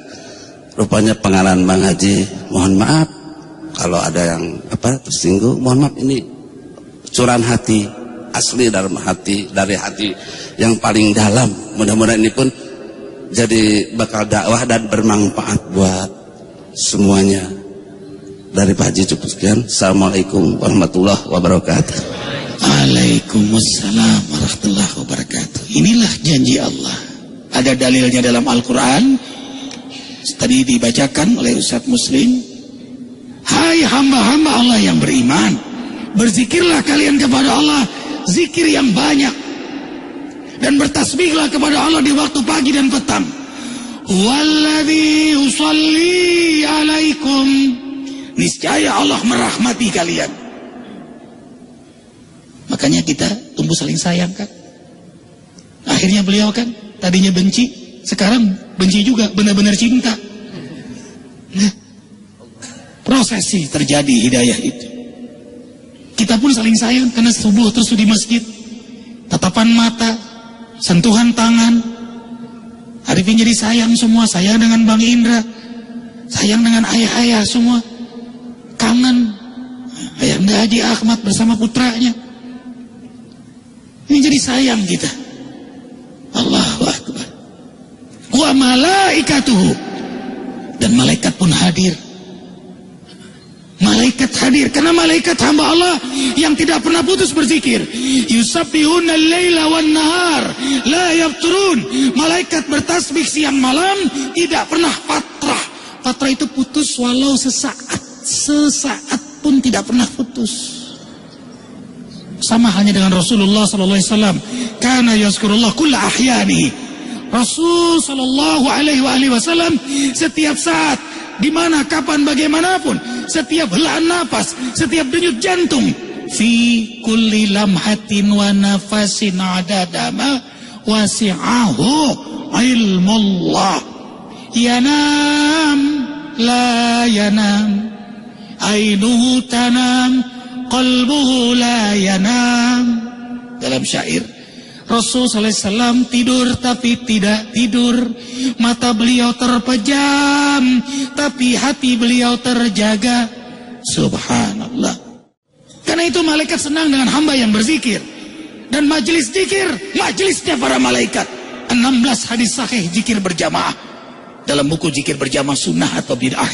Rupanya pengalaman Bang Haji, mohon maaf kalau ada yang tersinggung, mohon maaf, ini curahan hati, asli dalam hati, dari hati yang paling dalam. Mudah-mudahan ini pun jadi bakal dakwah dan bermanfaat buat semuanya. Dari Pak Haji cukup sekian. Assalamualaikum warahmatullahi wabarakatuh. Waalaikumsalam warahmatullahi wabarakatuh. Inilah janji Allah. Ada dalilnya dalam Al-Quran. Tadi dibacakan oleh Ustadz Muslim. Hai hamba-hamba Allah yang beriman, berzikirlah kalian kepada Allah zikir yang banyak, dan bertasbihlah kepada Allah di waktu pagi dan petang. Walladzi yusalli alaikum, niscaya Allah merahmati kalian. Makanya kita tumbuh saling sayang kan. Akhirnya beliau kan tadinya benci, sekarang benci juga, benar-benar cinta. Nah, prosesi terjadi hidayah itu. Kita pun saling sayang karena subuh terus di masjid. Tatapan mata, sentuhan tangan. Arifin jadi sayang semua, sayang dengan Bang Indra, sayang dengan ayah-ayah semua. Kangen Ayahanda Haji Ahmad bersama putranya. Ini jadi sayang kita. Allahu Akbar. Wa malaikatuhu, dan malaikat pun hadir. Malaikat hadir karena malaikat hamba Allah yang tidak pernah putus berzikir. Yusabbihuna al-laila wan nahar la yafturun. Malaikat bertasbih siang malam, tidak pernah fatrah. Fatrah itu putus walau sesaat. Sesaat pun tidak pernah putus. Sama halnya dengan Rasulullah sallallahu alaihi wasallam. Kana yazkurullah kulla ahyanihi. Rasul sallallahu alaihi wasallam setiap saat, di mana, kapan, bagaimanapun, setiap helaan napas, setiap denyut jantung, fi kulli lamhatin wa nafasin adadama wasi'ahu ilmullah. Yanam la yanam, ainuhu tanam, qalbuhu la yanam. Dalam syair, Rasul SAW tidur tapi tidak tidur. Mata beliau terpejam tapi hati beliau terjaga. Subhanallah. Karena itu malaikat senang dengan hamba yang berzikir. Dan majelis zikir, majelisnya para malaikat. 16 hadis sahih zikir berjamaah dalam buku zikir berjamaah sunnah atau bid'ah.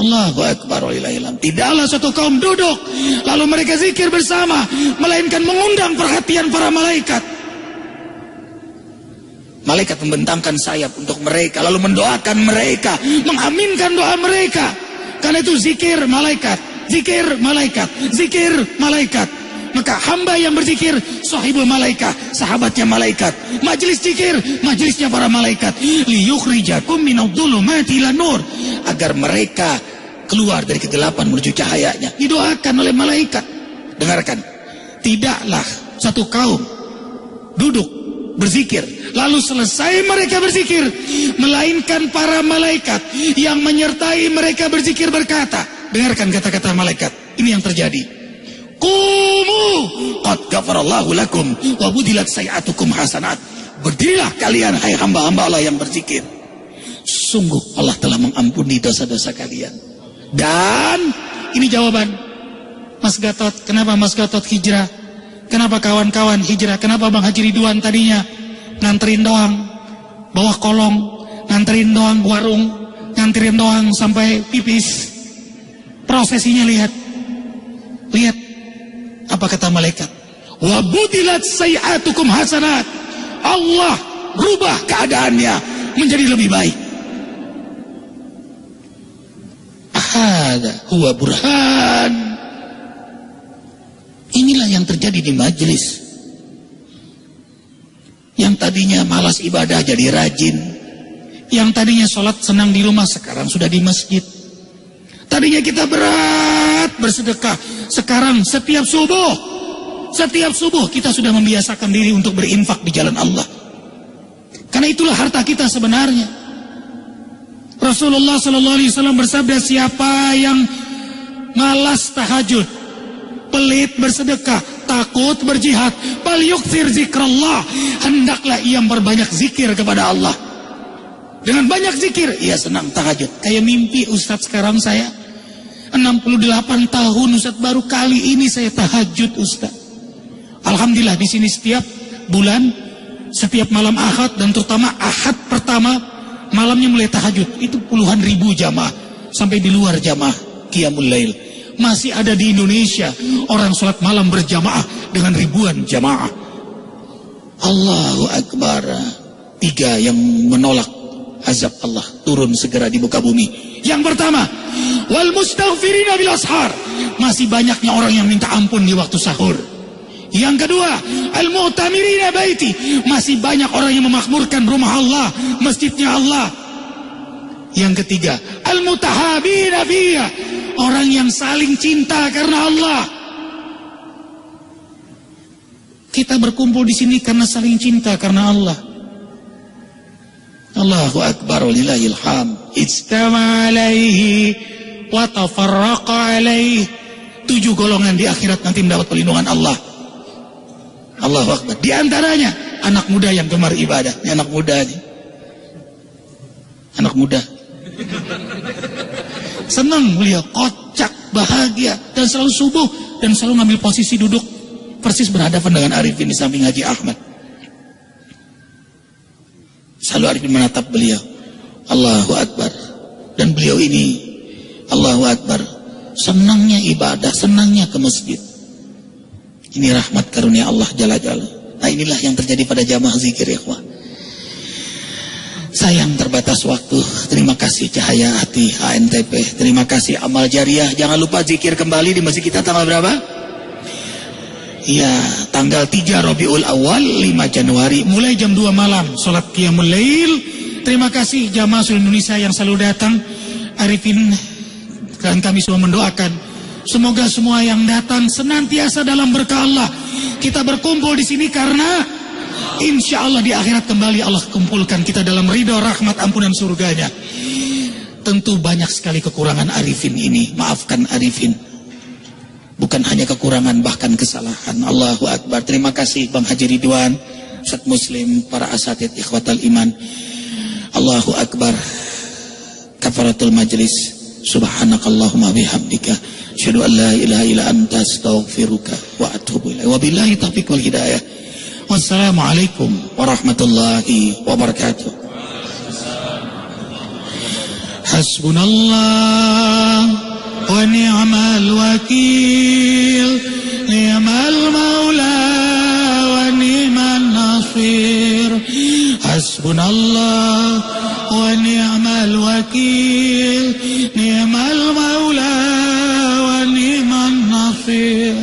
Allahu Akbar walillahilhamd. Tidaklah suatu kaum duduk lalu mereka zikir bersama, melainkan mengundang perhatian para malaikat. Malaikat membentangkan sayap untuk mereka, lalu mendoakan mereka, mengaminkan doa mereka. Karena itu zikir malaikat, zikir malaikat, zikir malaikat. Maka hamba yang berzikir sahibul malaikat, sahabatnya malaikat. Majlis zikir, majlisnya para malaikat. Liyukhrijakum minadh-dhulumati ilan nur, agar mereka keluar dari kegelapan menuju cahayanya. Didoakan oleh malaikat. Dengarkan, tidaklah satu kaum duduk berzikir lalu selesai mereka berzikir, melainkan para malaikat yang menyertai mereka berzikir berkata, dengarkan kata-kata malaikat, ini yang terjadi. Qumu qad ghafarallahu lakum wa budilat sayi'atukum hasanat. Berdirilah kalian hai hamba-hamba Allah yang berzikir, sungguh Allah telah mengampuni dosa-dosa kalian. Dan ini jawaban Mas Gatot, kenapa Mas Gatot hijrah? Kenapa kawan-kawan hijrah? Kenapa Bang Haji Ridwan tadinya nganterin doang bawah kolong, nganterin doang warung, nganterin doang sampai pipis? Prosesinya lihat apa kata malaikat? Wa budilat sayi'atukum hasanat. Allah rubah keadaannya menjadi lebih baik. Hada huwa burhan. Inilah yang terjadi di majelis. Yang tadinya malas ibadah jadi rajin. Yang tadinya sholat senang di rumah sekarang sudah di masjid. Tadinya kita berat bersedekah, sekarang setiap subuh kita sudah membiasakan diri untuk berinfak di jalan Allah. Karena itulah harta kita sebenarnya. Rasulullah SAW bersabda, siapa yang malas tahajud, pelit bersedekah, takut berjihad, bal yukthir zikrallah, hendaklah ia berbanyak zikir kepada Allah. Dengan banyak zikir, ia senang tahajud. Kayak mimpi Ustadz sekarang saya 68 tahun Ustadz, baru kali ini saya tahajud Ustadz. Alhamdulillah di sini setiap bulan, setiap malam Ahad dan terutama Ahad pertama malamnya mulai tahajud. Itu puluhan ribu jamaah sampai di luar jamaah Qiyamul Lail. Masih ada di Indonesia orang sholat malam berjamaah dengan ribuan jamaah. Allahu Akbar. 3 yang menolak azab Allah turun segera di muka bumi. Yang pertama, wal mustaghfirina bil ashar, masih banyaknya orang yang minta ampun di waktu sahur. Yang kedua, al mu'tamirina baiti, masih banyak orang yang memakmurkan rumah Allah, masjidnya Allah. Yang ketiga, al mutahabina fiyya, orang yang saling cinta karena Allah. Kita berkumpul di sini karena saling cinta karena Allah. Allahu Akbar walillahil hamd. Ijtama alaihi wa tafarraqa alaihi. 7 golongan di akhirat nanti mendapat perlindungan Allah. Allahu Akbar. Di antaranya anak muda yang gemar ibadah. Ini anak muda nih. Anak muda. Senang beliau, kocak, bahagia, dan selalu subuh dan selalu ngambil posisi duduk persis berhadapan dengan Arifin di samping Haji Ahmad. Selalu Arifin menatap beliau. Allahu Akbar. Dan beliau ini, Allahu Akbar, senangnya ibadah, senangnya ke masjid. Ini rahmat karunia Allah Jalla Jalla. Nah inilah yang terjadi pada jamaah zikir ya ikhwah. Sayang terbatas waktu. Terima kasih Cahaya Hati HNTP. Terima kasih Amal Jariah. Jangan lupa zikir kembali di masjid kita tanggal berapa? Ya, tanggal 3 Rabiul Awal 5 Januari mulai jam 2 malam salat Qiyamul Lail. Terima kasih jamaah seluruh Indonesia yang selalu datang. Arifin dan kami semua mendoakan semoga semua yang datang senantiasa dalam berkah Allah. Kita berkumpul di sini karena insya Allah di akhirat kembali Allah kumpulkan kita dalam ridho, rahmat, ampunan surganya. Tentu banyak sekali kekurangan Arifin ini. Maafkan Arifin. Bukan hanya kekurangan, bahkan kesalahan. Allahu Akbar. Terima kasih Bang Haji Ridwan, Ustadz Muslim, para asatid ikhwatal iman. Allahu Akbar. Kafaratul majlis. Subhanakallahumma bihamdika asyhadu an la ilaha illa anta astaghfiruka wa atubu ilaik. Wabillahi taufiq wal hidayah. Wassalamualaikum warahmatullahi wabarakatuh. Hasbunallah wa ni'mal wakil, ni'mal maula wa ni'man nasir. Hasbunallah wa ni'mal wakil, ni'mal maula wa ni'man nasir.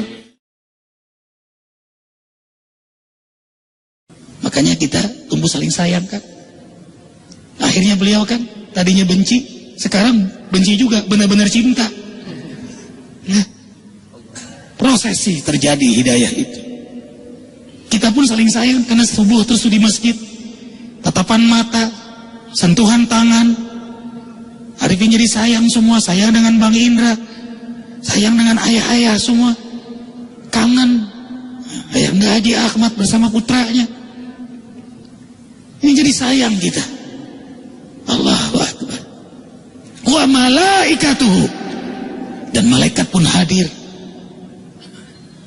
Makanya kita tumbuh saling sayang kan. Akhirnya beliau kan tadinya benci, sekarang benci juga, benar-benar cinta. Nah, prosesi terjadi hidayah itu. Kita pun saling sayang karena subuh terus di masjid, tatapan mata, sentuhan tangan. Arifin jadi sayang semua, sayang dengan Bang Indra, sayang dengan ayah-ayah semua, kangen ayah Haji Ahmad bersama putranya. Ini jadi sayang kita. Allahu Akbar. Wa malaikatuhu, dan malaikat pun hadir.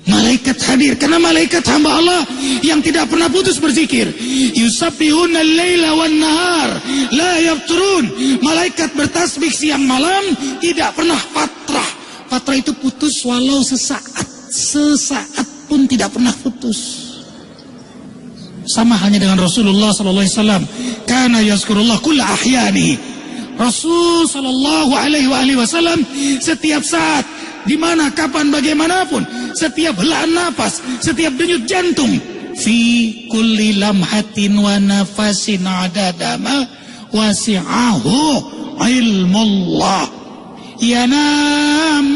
Malaikat hadir karena malaikat hamba Allah yang tidak pernah putus berzikir. Yusabbihuna al-laila wan nahar la yafturun. Malaikat bertasbih siang malam, tidak pernah fatrah. Fatrah itu putus walau sesaat. Sesaat pun tidak pernah putus. Sama halnya dengan Rasulullah sallallahu alaihi wasallam. Kana yazkurullah kulla ahyanihi. Rasul sallallahu alaihi wasallam setiap saat, di mana, kapan, bagaimanapun, setiap helaan napas, setiap denyut jantung, fi kulli lamhatin wa nafasin adada ma wasi'ahu ilmullah. Yanam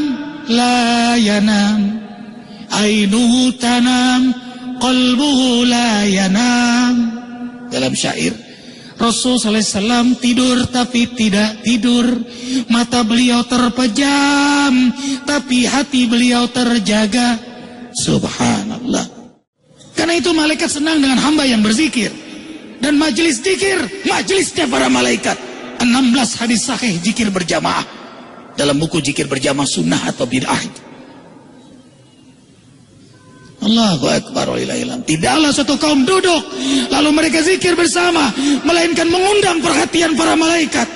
la yanam, ainuhu tanam, qalbuhu la yanam. Dalam syair, Rasul SAW tidur tapi tidak tidur. Mata beliau terpejam tapi hati beliau terjaga. Subhanallah. Karena itu malaikat senang dengan hamba yang berzikir. Dan majelis zikir, majelisnya para malaikat. 16 hadis sahih zikir berjamaah. Dalam buku zikir berjamaah sunnah atau bid'ah. Allahu Akbar wa ilaihi. Tidaklah suatu kaum duduk lalu mereka zikir bersama, melainkan mengundang perhatian para malaikat.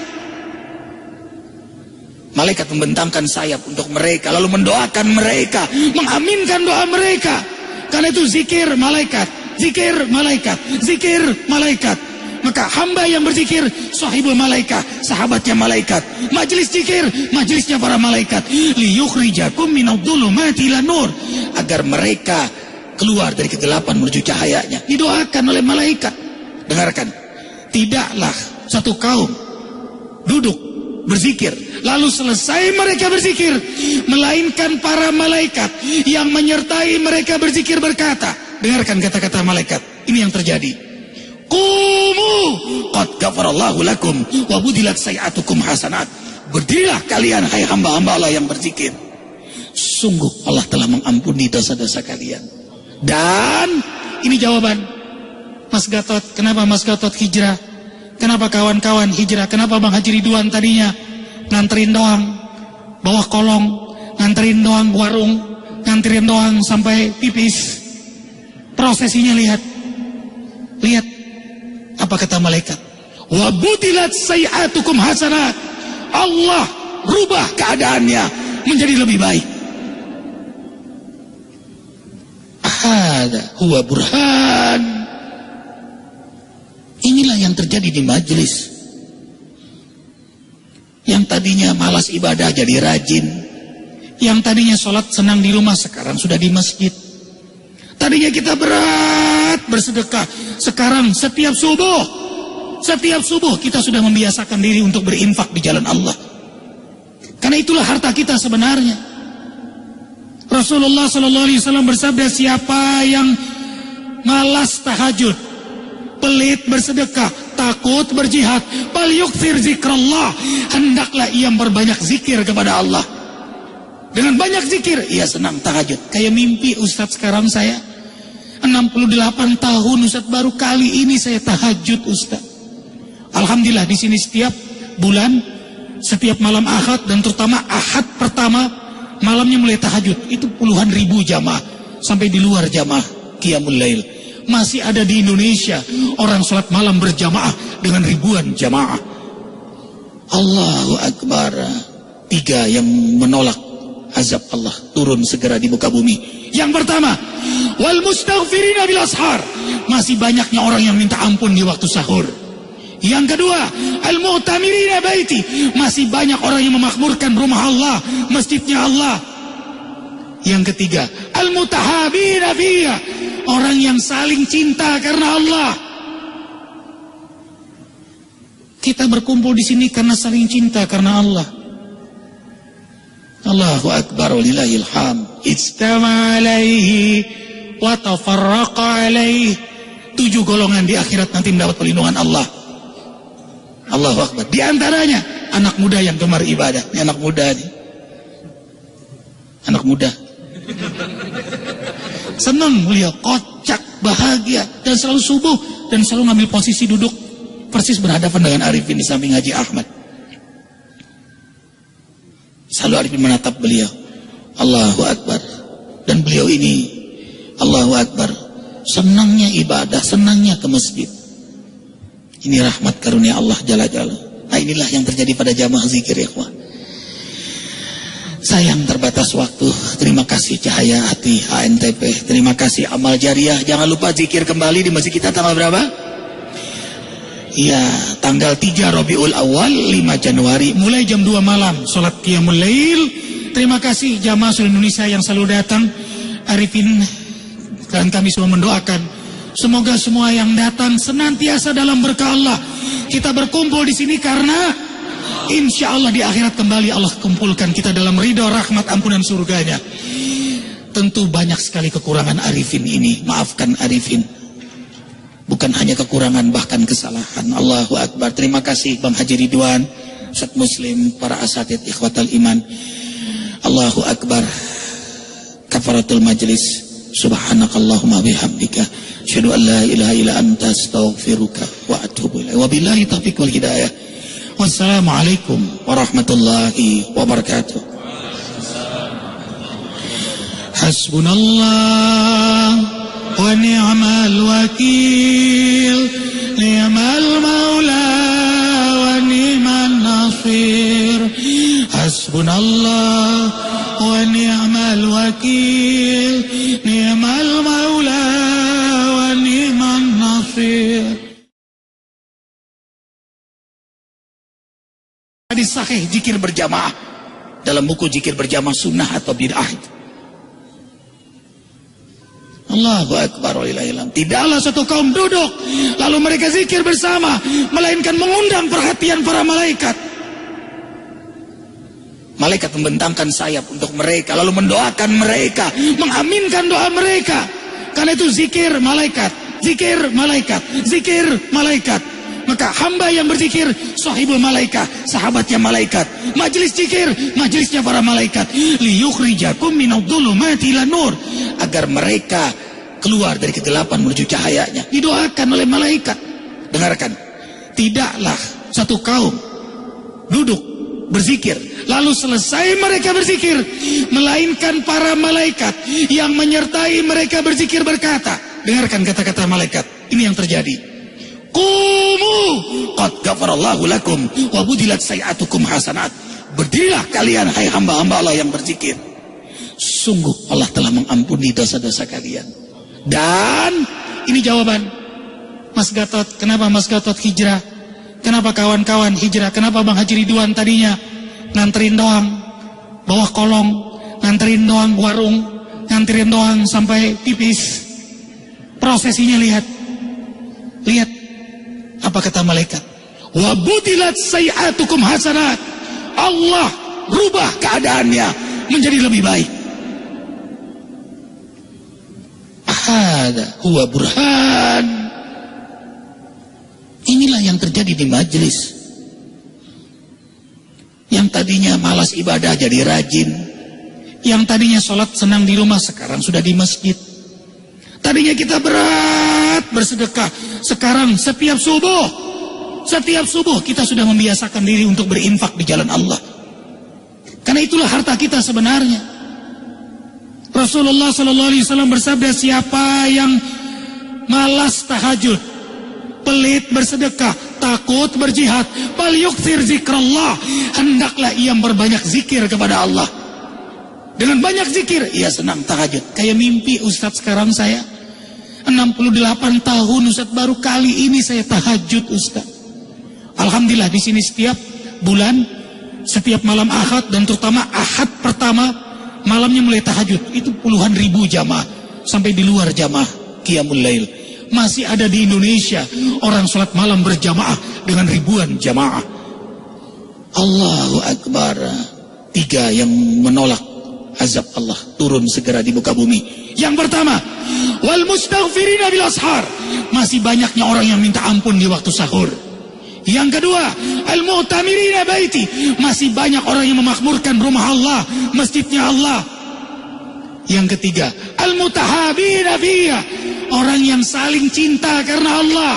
Malaikat membentangkan sayap untuk mereka, lalu mendoakan mereka, mengaminkan doa mereka. Karena itu zikir malaikat, zikir malaikat, zikir malaikat. Maka hamba yang berzikir sahibul malaikat, sahabatnya malaikat. Majelis zikir, majelisnya para malaikat. Liyukhrijakum minadh-dhulumati ilan nur, agar mereka keluar dari kegelapan menuju cahayanya. Didoakan oleh malaikat. Dengarkan, tidaklah satu kaum duduk berzikir lalu selesai mereka berzikir, melainkan para malaikat yang menyertai mereka berzikir berkata, dengarkan kata-kata malaikat, ini yang terjadi. Qumu qad ghafarallahu lakum wa budilat sayi'atukum hasanat. Berdirilah kalian hai hamba-hamba Allah yang berzikir, sungguh Allah telah mengampuni dosa-dosa kalian. Dan ini jawaban Mas Gatot. Kenapa Mas Gatot hijrah? Kenapa kawan-kawan hijrah? Kenapa Bang Haji Ridwan tadinya nganterin doang bawah kolong, nganterin doang warung, nganterin doang sampai pipis? Prosesinya lihat apa kata malaikat? Wa budilat sayi'atukum hasanat. Allah rubah keadaannya menjadi lebih baik. Hada huwa burhan. Inilah yang terjadi di majelis. Yang tadinya malas ibadah jadi rajin. Yang tadinya sholat senang di rumah sekarang sudah di masjid. Tadinya kita berat bersedekah, sekarang setiap subuh kita sudah membiasakan diri untuk berinfak di jalan Allah. Karena itulah harta kita sebenarnya. Rasulullah SAW bersabda, siapa yang malas tahajud, pelit bersedekah, takut berjihad, bal yukthir zikrallah, hendaklah ia berbanyak zikir kepada Allah. Dengan banyak zikir, ia senang tahajud. Kayak mimpi Ustadz sekarang saya 68 tahun Ustadz, baru kali ini saya tahajud Ustadz. Alhamdulillah di sini setiap bulan, setiap malam Ahad dan terutama Ahad pertama malamnya mulai tahajud. Itu puluhan ribu jamaah sampai di luar jamaah Qiyamul Lail. Masih ada di Indonesia orang sholat malam berjamaah dengan ribuan jamaah. Allahu Akbar. 3 yang menolak azab Allah turun segera di muka bumi. Yang pertama, wal mustaghfirina bil ashar. Masih banyaknya orang yang minta ampun di waktu sahur. Yang kedua, al mu'tamirina baiti. Masih banyak orang yang memakmurkan rumah Allah, masjidnya Allah. Yang ketiga, al mutahabina fiha. Orang yang saling cinta karena Allah. Kita berkumpul di sini karena saling cinta karena Allah. Allahu Akbar walillahil hamd. Ijtama alaihi wa tafarraqa alaihi. 7 golongan di akhirat nanti mendapat perlindungan Allah. Allahu Akbar. Di antaranya anak muda yang gemar ibadah. Ini anak muda nih. Anak muda. Senang beliau, kocak, bahagia, dan selalu subuh dan selalu ngambil posisi duduk persis berhadapan dengan Arifin di samping Haji Ahmad. Selalu Arifin menatap beliau. Allahu Akbar. Dan beliau ini, Allahu Akbar, senangnya ibadah, senangnya ke masjid. Ini rahmat karunia Allah Jalla Jalla. Nah, inilah yang terjadi pada jamaah zikir, ya ikhwan. Sayang terbatas waktu. Terima kasih Cahaya Hati HNTP. Terima kasih Amal Jariah. Jangan lupa zikir kembali di masjid kita tanggal berapa? Ya, tanggal 3 Rabiul Awal 5 Januari mulai jam 2 malam salat Qiyamul Lail. Terima kasih jamaah seluruh Indonesia yang selalu datang. Arifin dan kami semua mendoakan semoga semua yang datang senantiasa dalam berkah Allah. Kita berkumpul di sini karena insya Allah di akhirat kembali Allah kumpulkan kita dalam ridho, rahmat, ampunan surganya. Tentu banyak sekali kekurangan Arifin ini. Maafkan Arifin. Bukan hanya kekurangan, bahkan kesalahan. Allahu Akbar. Terima kasih Bang Haji Ridwan, Ustaz Muslim, para asatid ikhwatal iman. Allahu Akbar. Kafaratul majlis. Subhanakallahumma bihamdika. Asyhadu an la ilaha illa anta astaghfiruka wa atubu ilaik. Wabillahi taufiq wal hidayah. Wassalamualaikum warahmatullahi wabarakatuh. Hasbunallah wa ni'mal wakil, ni'mal maula wa ni'man nasir. Hasbunallah wa ni'mal wakil, ni'mal maula wa ni'man nasir. Hadis sahih zikir berjamaah dalam buku zikir berjamaah sunnah atau bid'ah. Allahu Akbar walillahil hamd. Tidaklah satu kaum duduk lalu mereka zikir bersama, melainkan mengundang perhatian para malaikat. Malaikat membentangkan sayap untuk mereka, lalu mendoakan mereka, mengaminkan doa mereka. Karena itu zikir malaikat, zikir malaikat, zikir malaikat. Maka hamba yang berzikir sahibul malaikat, sahabatnya malaikat. Majlis zikir, majlisnya para malaikat. Liyukhrijakum minadh-dhulumati ilan nur, agar mereka keluar dari kegelapan menuju cahayanya. Didoakan oleh malaikat. Dengarkan, tidaklah satu kaum duduk berzikir lalu selesai mereka berzikir, melainkan para malaikat yang menyertai mereka berzikir berkata, dengarkan kata-kata malaikat. Ini yang terjadi. Qumu qad ghafarallahu lakum wa budilat sayi'atukum hasanat. Berdirilah kalian hai hamba-hamba Allah yang berzikir. Sungguh Allah telah mengampuni dosa-dosa kalian. Dan ini jawaban Mas Gatot. Kenapa Mas Gatot hijrah? Kenapa kawan-kawan hijrah? Kenapa Bang Haji Ridwan tadinya nganterin doang bawah kolong, nganterin doang warung, nganterin doang sampai pipis. Prosesinya lihat. Lihat apa kata malaikat? Wa budilat sayi'atukum hasanat. Allah rubah keadaannya menjadi lebih baik. Hada huwa burhan. Inilah yang terjadi di majelis. Yang tadinya malas ibadah jadi rajin. Yang tadinya sholat senang di rumah sekarang sudah di masjid. Tadinya kita berat bersedekah, sekarang setiap subuh kita sudah membiasakan diri untuk berinfak di jalan Allah. Karena itulah harta kita sebenarnya. Rasulullah SAW bersabda, siapa yang malas tahajud, pelit bersedekah, takut berjihad, bal yukthir zikrallah, hendaklah ia berbanyak zikir kepada Allah. Dengan banyak zikir ia senang tahajud. Kayak mimpi Ustadz sekarang saya 68 tahun Ustadz, baru kali ini saya tahajud Ustadz. Alhamdulillah di sini setiap bulan, setiap malam Ahad, dan terutama Ahad pertama malamnya mulai tahajud. Itu puluhan ribu jamaah, sampai di luar jamaah Qiyamul Lail. Masih ada di Indonesia orang sholat malam berjamaah dengan ribuan jamaah. Allahu Akbar. 3 yang menolak azab Allah turun segera di muka bumi. Yang pertama, wal mustaghfirina bil ashar, masih banyaknya orang yang minta ampun di waktu sahur. Yang kedua, al mu'tamirina baiti, masih banyak orang yang memakmurkan rumah Allah, masjidnya Allah. Yang ketiga, al mutahabina fiyya, orang yang saling cinta karena Allah.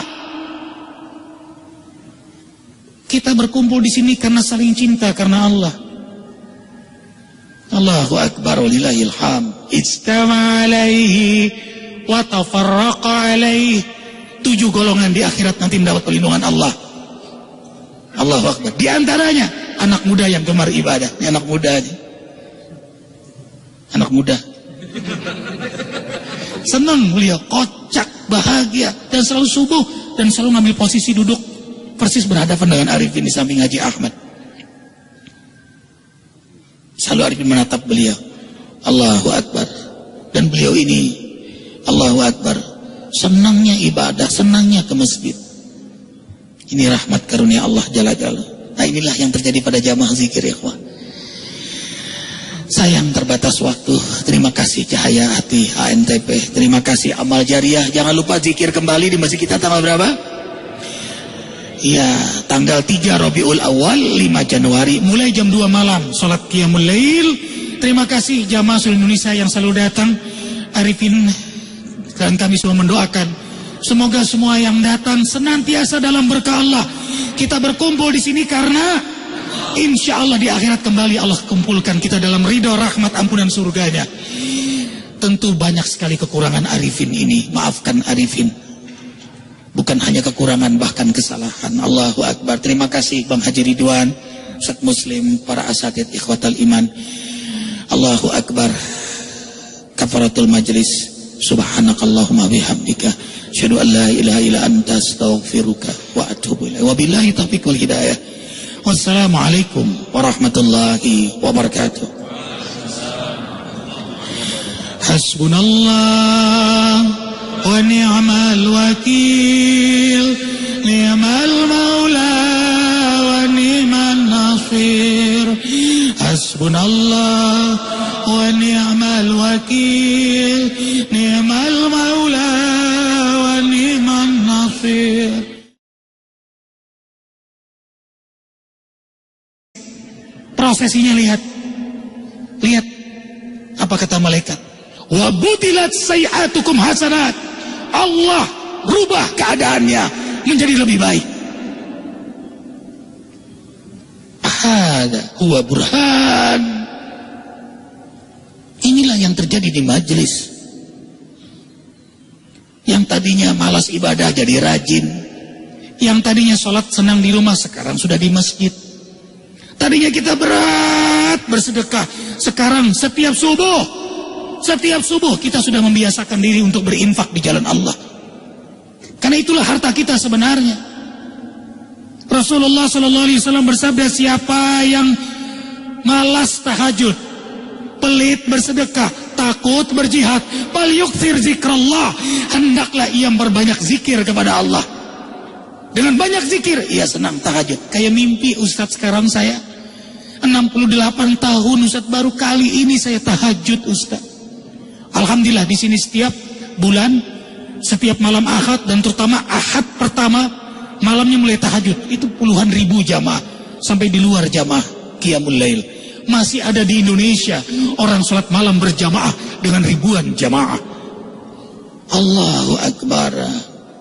Kita berkumpul di sini karena saling cinta karena Allah. Allahu Akbar walillahil hamd. Ijtama alaihi wa tafarraqa alaihi. 7 golongan di akhirat nanti mendapat perlindungan Allah. Allahu Akbar. Di antaranya anak muda yang gemar ibadah. Ini anak muda aja. Anak muda. Senang beliau, kocak, bahagia, dan selalu subuh dan selalu ngambil posisi duduk persis berhadapan dengan Arifin di samping Haji Ahmad. Selalu Arifin menatap beliau. Allahu Akbar. Dan beliau ini, Allahu Akbar, senangnya ibadah, senangnya ke masjid. Ini rahmat karunia Allah Jalla Jalla. Nah, inilah yang terjadi pada jamaah zikir, ya ikhwan. Sayang terbatas waktu. Terima kasih Cahaya Hati ANTP. Terima kasih Amal Jariah. Jangan lupa zikir kembali di masjid kita tanggal berapa? Ya, tanggal 3 Rabiul Awal 5 Januari mulai jam 2 malam salat Qiyamul Lail. Terima kasih jamaah seluruh Indonesia yang selalu datang. Arifin dan kami semua mendoakan semoga semua yang datang senantiasa dalam berkah Allah. Kita berkumpul di sini karena insya Allah di akhirat kembali Allah kumpulkan kita dalam ridho, rahmat, ampunan surganya. Tentu banyak sekali kekurangan Arifin ini. Maafkan Arifin. Bukan hanya kekurangan, bahkan kesalahan. Allahu Akbar. Terima kasih Bang Haji Ridwan, Ustaz Muslim, para asatid ikhwatal iman. Allahu Akbar. Kafaratul majlis. Subhanakallahumma bihamdika asyhadu an la ilaha illa anta astaghfiruka wa atubu ilaik. Wabillahi taufiq wal hidayah. Wassalamualaikum warahmatullahi wabarakatuh. Hasbunallah wa ni'mal wakil, ni'mal maula wa ni'man nasir. Hasbunallah wa ni'mal wakil, ni'mal maula wa ni'man nasir. Prosesinya lihat apa kata malaikat, wa butilat sayi'atukum hasanat. Allah rubah keadaannya menjadi lebih baik. Hada huwa burhan. Inilah yang terjadi di majelis. Yang tadinya malas ibadah jadi rajin. Yang tadinya sholat senang di rumah sekarang sudah di masjid. Tadinya kita berat bersedekah, sekarang setiap subuh kita sudah membiasakan diri untuk berinfak di jalan Allah. Karena itulah harta kita sebenarnya. Rasulullah SAW bersabda, siapa yang malas tahajud, pelit bersedekah, takut berjihad, bal yukthir zikrallah, hendaklah ia berbanyak zikir kepada Allah. Dengan banyak zikir ia senang tahajud. Kayak mimpi Ustadz sekarang saya 68 tahun Ustadz, baru kali ini saya tahajud Ustadz. Alhamdulillah di sini setiap bulan, setiap malam Ahad, dan terutama Ahad pertama malamnya mulai tahajud. Itu puluhan ribu jamaah, sampai di luar jamaah Qiyamul Lail. Masih ada di Indonesia orang sholat malam berjamaah dengan ribuan jamaah. Allahu Akbar.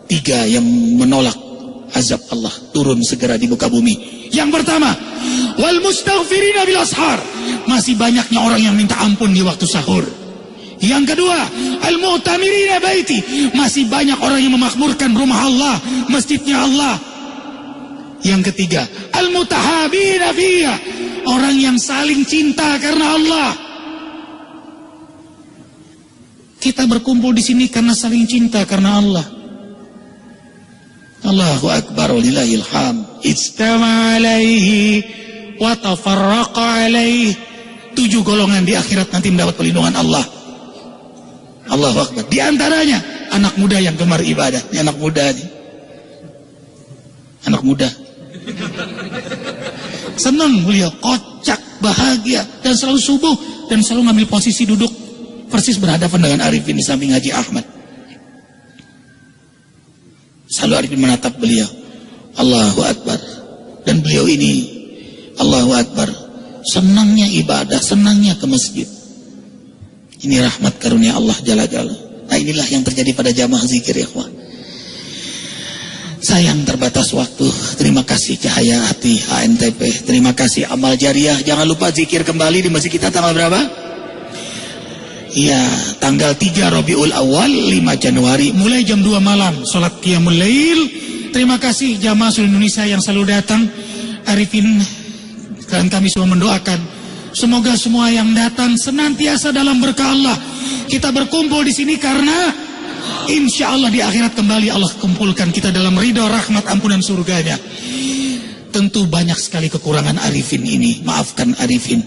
3 yang menolak azab Allah turun segera di muka bumi. Yang pertama, wal mustaghfirina bil ashar, masih banyaknya orang yang minta ampun di waktu sahur. Yang kedua, al-mu'tamirina baiti, masih banyak orang yang memakmurkan rumah Allah, masjidnya Allah. Yang ketiga, al-mutahabina fiyya, orang yang saling cinta karena Allah. Kita berkumpul di sini karena saling cinta karena Allah. Allahu akbar walillahil hamd. Ijtama alaihi wa tafarraqa alaihi. 7 golongan di akhirat nanti mendapat perlindungan Allah. Allahu akbar. Di antaranya anak muda yang gemar ibadah. Ini anak muda nih. Anak muda. Senang beliau, kocak, bahagia, dan selalu subuh dan selalu ngambil posisi duduk persis berhadapan dengan Arifin di samping Haji Ahmad. Selalu Arifin menatap beliau. Allahu akbar. Dan beliau ini, Allahu akbar, senangnya ibadah, senangnya ke masjid. Ini rahmat karunia Allah Jalla Jalla. Nah, inilah yang terjadi pada jamaah zikir ya ikhwan. Sayang terbatas waktu. Terima kasih Cahaya Hati HNTP. Terima kasih Amal Jariah. Jangan lupa zikir kembali di masjid kita tanggal berapa? Iya, tanggal 3 Rabiul Awal 5 Januari mulai jam 2 malam salat Qiyamul Lail. Terima kasih jamaah seluruh Indonesia yang selalu datang. Arifin dan kami semua mendoakan semoga semua yang datang senantiasa dalam berkah Allah. Kita berkumpul di sini karena insya Allah di akhirat kembali Allah kumpulkan kita dalam ridho, rahmat, ampunan surganya. Tentu banyak sekali kekurangan Arifin ini. Maafkan Arifin.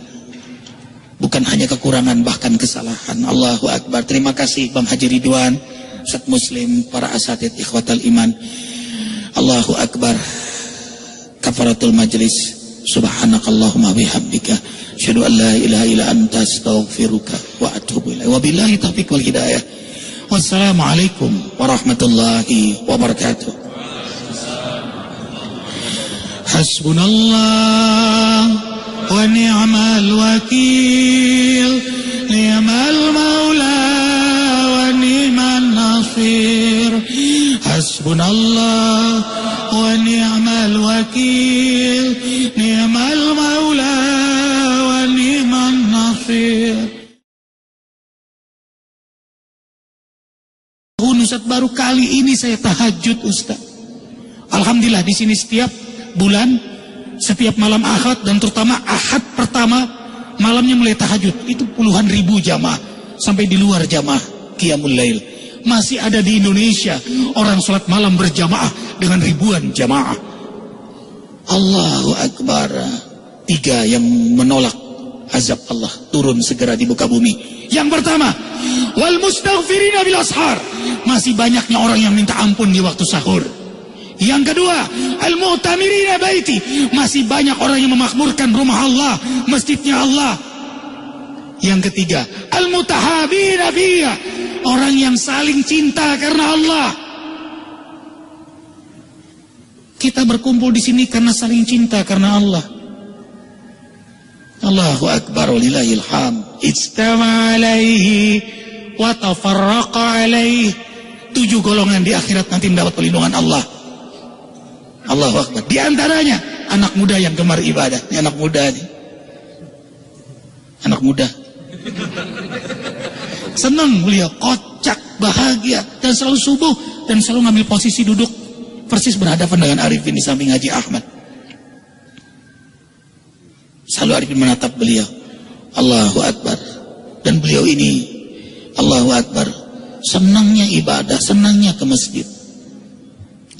Bukan hanya kekurangan, bahkan kesalahan. Allahu akbar. Terima kasih Bang Haji Ridwan, Ustaz Muslim, para asatid ikhwatal iman. Allahu akbar. Kafaratul majlis. Subhanakallahumma bihamdika asyhadu an la ilaha illa anta astaghfiruka wa atubu ilaik. Wabillahi taufiq wal hidayah. Wassalamualaikum warahmatullahi wabarakatuh. Hasbunallah wa ni'mal wakil, ni'mal maula wa ni'man nasir. Hasbunallah wa ni'mal wakil, ni'mal maula wa ni'man nasir. Ustaz, baru kali ini saya tahajud Ustaz. Alhamdulillah di sini setiap bulan, setiap malam Ahad dan terutama Ahad pertama malamnya mulai tahajud. Itu puluhan ribu jamaah sampai di luar jamaah Qiyamul Lail. Masih ada di Indonesia orang sholat malam berjamaah dengan ribuan jamaah. Allahu akbar. 3 yang menolak azab Allah turun segera di muka bumi. Yang pertama, wal mustaghfirina bil ashar, masih banyaknya orang yang minta ampun di waktu sahur. Yang kedua, al mu'tamirina baiti, masih banyak orang yang memakmurkan rumah Allah, masjidnya Allah. Yang ketiga, al mutahabina fiyya, orang yang saling cinta karena Allah. Kita berkumpul di sini karena saling cinta karena Allah. Allahu akbar walillahil hamd. Ijtama alaihi wa tafarraqa alaihi. 7 golongan di akhirat nanti mendapat perlindungan Allah. Allahu akbar. Di antaranya anak muda yang gemar ibadah. Ini anak muda nih. Anak muda. Senang beliau, kocak, bahagia, dan selalu subuh dan selalu ngambil posisi duduk persis berhadapan dengan Arifin di samping Haji Ahmad. Selalu Arifin menatap beliau. Allahu akbar. Dan beliau ini, Allahu akbar, senangnya ibadah, senangnya ke masjid.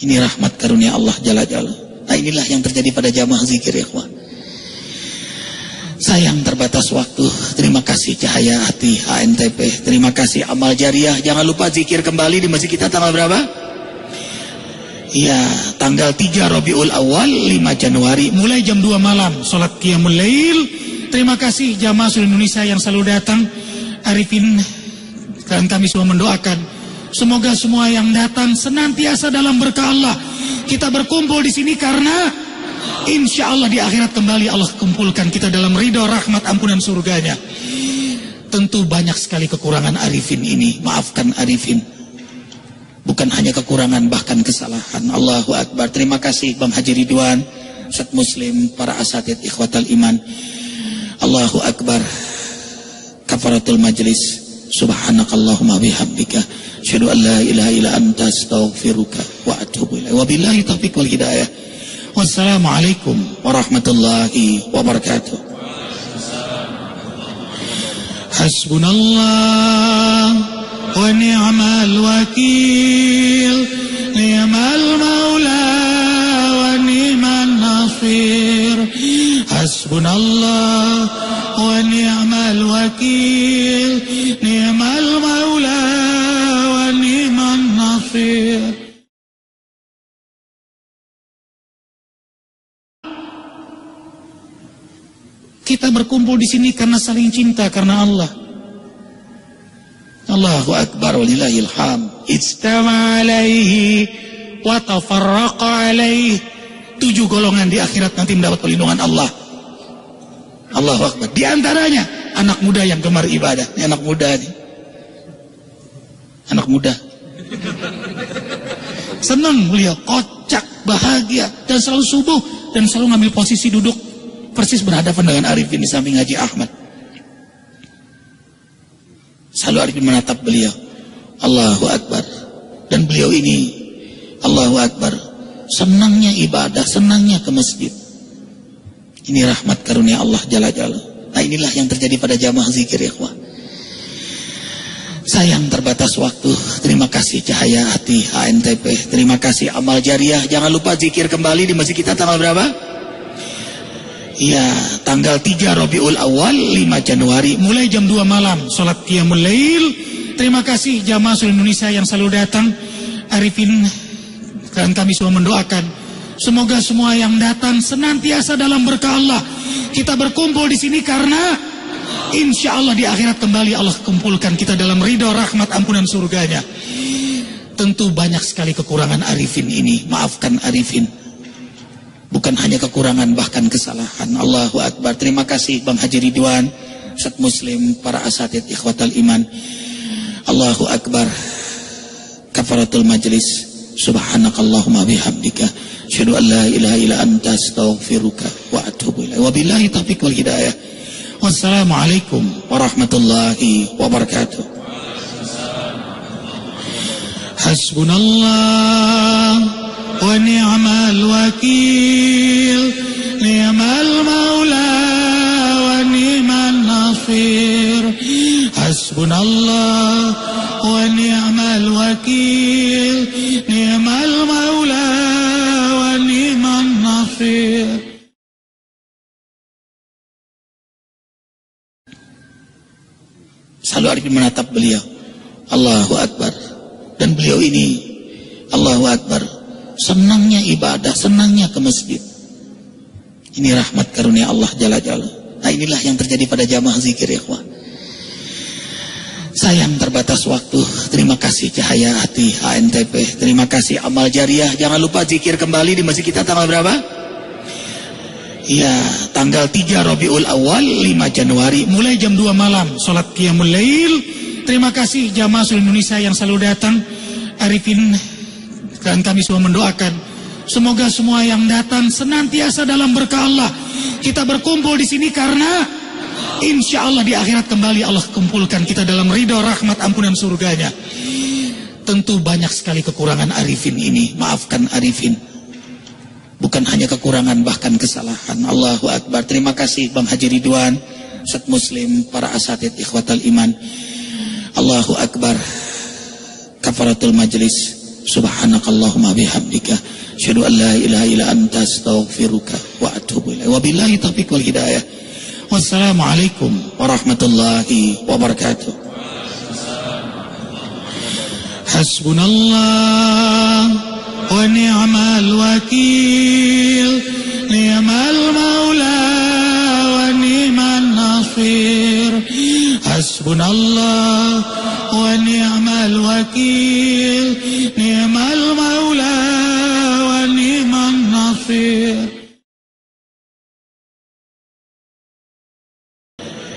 Ini rahmat karunia Allah Jalla Jalla. Nah, inilah yang terjadi pada jamaah zikir ya ikhwan. Sayang terbatas waktu. Terima kasih Cahaya Hati HNTP. Terima kasih Amal Jariah. Jangan lupa zikir kembali di masjid kita tanggal berapa? Iya, tanggal 3 Rabiul Awal 5 Januari mulai jam 2 malam salat Qiyamul Lail. Terima kasih jamaah seluruh Indonesia yang selalu datang. Arifin dan kami semua mendoakan semoga semua yang datang senantiasa dalam berkah Allah. Kita berkumpul di sini karena insya Allah di akhirat kembali Allah kumpulkan kita dalam ridho, rahmat, ampunan surganya. Tentu banyak sekali kekurangan Arifin ini. Maafkan Arifin. Bukan hanya kekurangan, bahkan kesalahan. Allahu akbar. Terima kasih Bang Haji Ridwan, Ustaz Muslim, para asatid ikhwatal iman. Allahu akbar. Kafaratul majlis. Subhanakallahumma bihamdika asyhadu an la ilaha illa anta astaghfiruka wa atubu ilaik. Wabillahi taufiq wal hidayah. Wassalamualaikum warahmatullahi wabarakatuh. Hasbunallah wa ni'mal wakil, ni'mal maula wa ni'man nasir. Hasbunallah wa ni'mal wakil, ni'mal maula wa ni'man nasir. Kita berkumpul di sini karena saling cinta karena Allah. Allahu akbar walillahil hamd. Ijtama alaihi wa tafarraqa alaihi. 7 golongan di akhirat nanti mendapat perlindungan Allah. Allahu akbar. Di antaranya anak muda yang gemar ibadah. Ini anak muda nih. Anak muda. Senang beliau, kocak, bahagia, dan selalu subuh dan selalu ngambil posisi duduk persis berhadapan dengan Arifin di samping Haji Ahmad. Selalu Arifin menatap beliau. Allahu akbar. Dan beliau ini, Allahu akbar, senangnya ibadah, senangnya ke masjid. Ini rahmat karunia Allah Jalla Jalla. Nah, inilah yang terjadi pada jamaah zikir ya ikhwah. Sayang terbatas waktu. Terima kasih Cahaya Hati HNTP. Terima kasih Amal Jariah. Jangan lupa zikir kembali di masjid kita tanggal berapa? Ya, tanggal 3 Rabiul Awal 5 Januari mulai jam 2 malam salat Qiyamul Lail. Terima kasih jamaah seluruh Indonesia yang selalu datang. Arifin dan kami semua mendoakan semoga semua yang datang senantiasa dalam berkah Allah. Kita berkumpul di sini karena insya Allah di akhirat kembali Allah kumpulkan kita dalam ridho, rahmat, ampunan surganya. Tentu banyak sekali kekurangan Arifin ini. Maafkan Arifin. Bukan hanya kekurangan, bahkan kesalahan. Allahu akbar. Terima kasih Bang Haji Ridwan, Ustaz Muslim, para asatid ikhwatal iman. Allahu akbar. Kafaratul majlis. Subhanakallahumma bihamdika asyhadu an la ilaha illa anta astaghfiruka wa atubu ilaik. Wabillahi taufiq wal hidayah. Wassalamualaikum warahmatullahi wabarakatuh. Hasbunallah wa ni'mal wakil, ni'mal maula wa ni'man nasir. Hasbunallah wa ni'mal wakil, ni'mal maula wa ni'man nasir. Selalu Arifin menatap beliau. Allahu akbar. Dan beliau ini, Allahu akbar, senangnya ibadah, senangnya ke masjid. Ini rahmat karunia Allah Jalla Jalla. Nah, inilah yang terjadi pada jamaah zikir ya ikhwah. Sayang terbatas waktu. Terima kasih Cahaya Hati HNTP. Terima kasih Amal Jariah. Jangan lupa zikir kembali di masjid kita tanggal berapa? Ya, tanggal 3 Rabiul Awal 5 Januari mulai jam 2 malam salat Qiyamul Lail. Terima kasih jamaah seluruh Indonesia yang selalu datang. Arifin dan kami semua mendoakan semoga semua yang datang senantiasa dalam berkah Allah. Kita berkumpul di sini karena insya Allah di akhirat kembali Allah kumpulkan kita dalam ridho, rahmat, ampunan surganya. Tentu banyak sekali kekurangan Arifin ini. Maafkan Arifin. Bukan hanya kekurangan, bahkan kesalahan. Allahu akbar. Terima kasih Bang Haji Ridwan, Ustaz Muslim, para asatid ikhwatal iman. Allahu akbar. Kafaratul majlis. Subhanakallahumma bihamdika asyhadu an la ilaha illa anta astaghfiruka wa atubu ilaik. Wabillahi taufiq wal hidayah. Wassalamualaikum warahmatullahi wabarakatuh. Hasbunallah wa ni'mal wakil, ni'mal maula wa ni'man nasir. Hasbunallah wa ni'mal wakil, ni'mal maula wa ni'man nasir.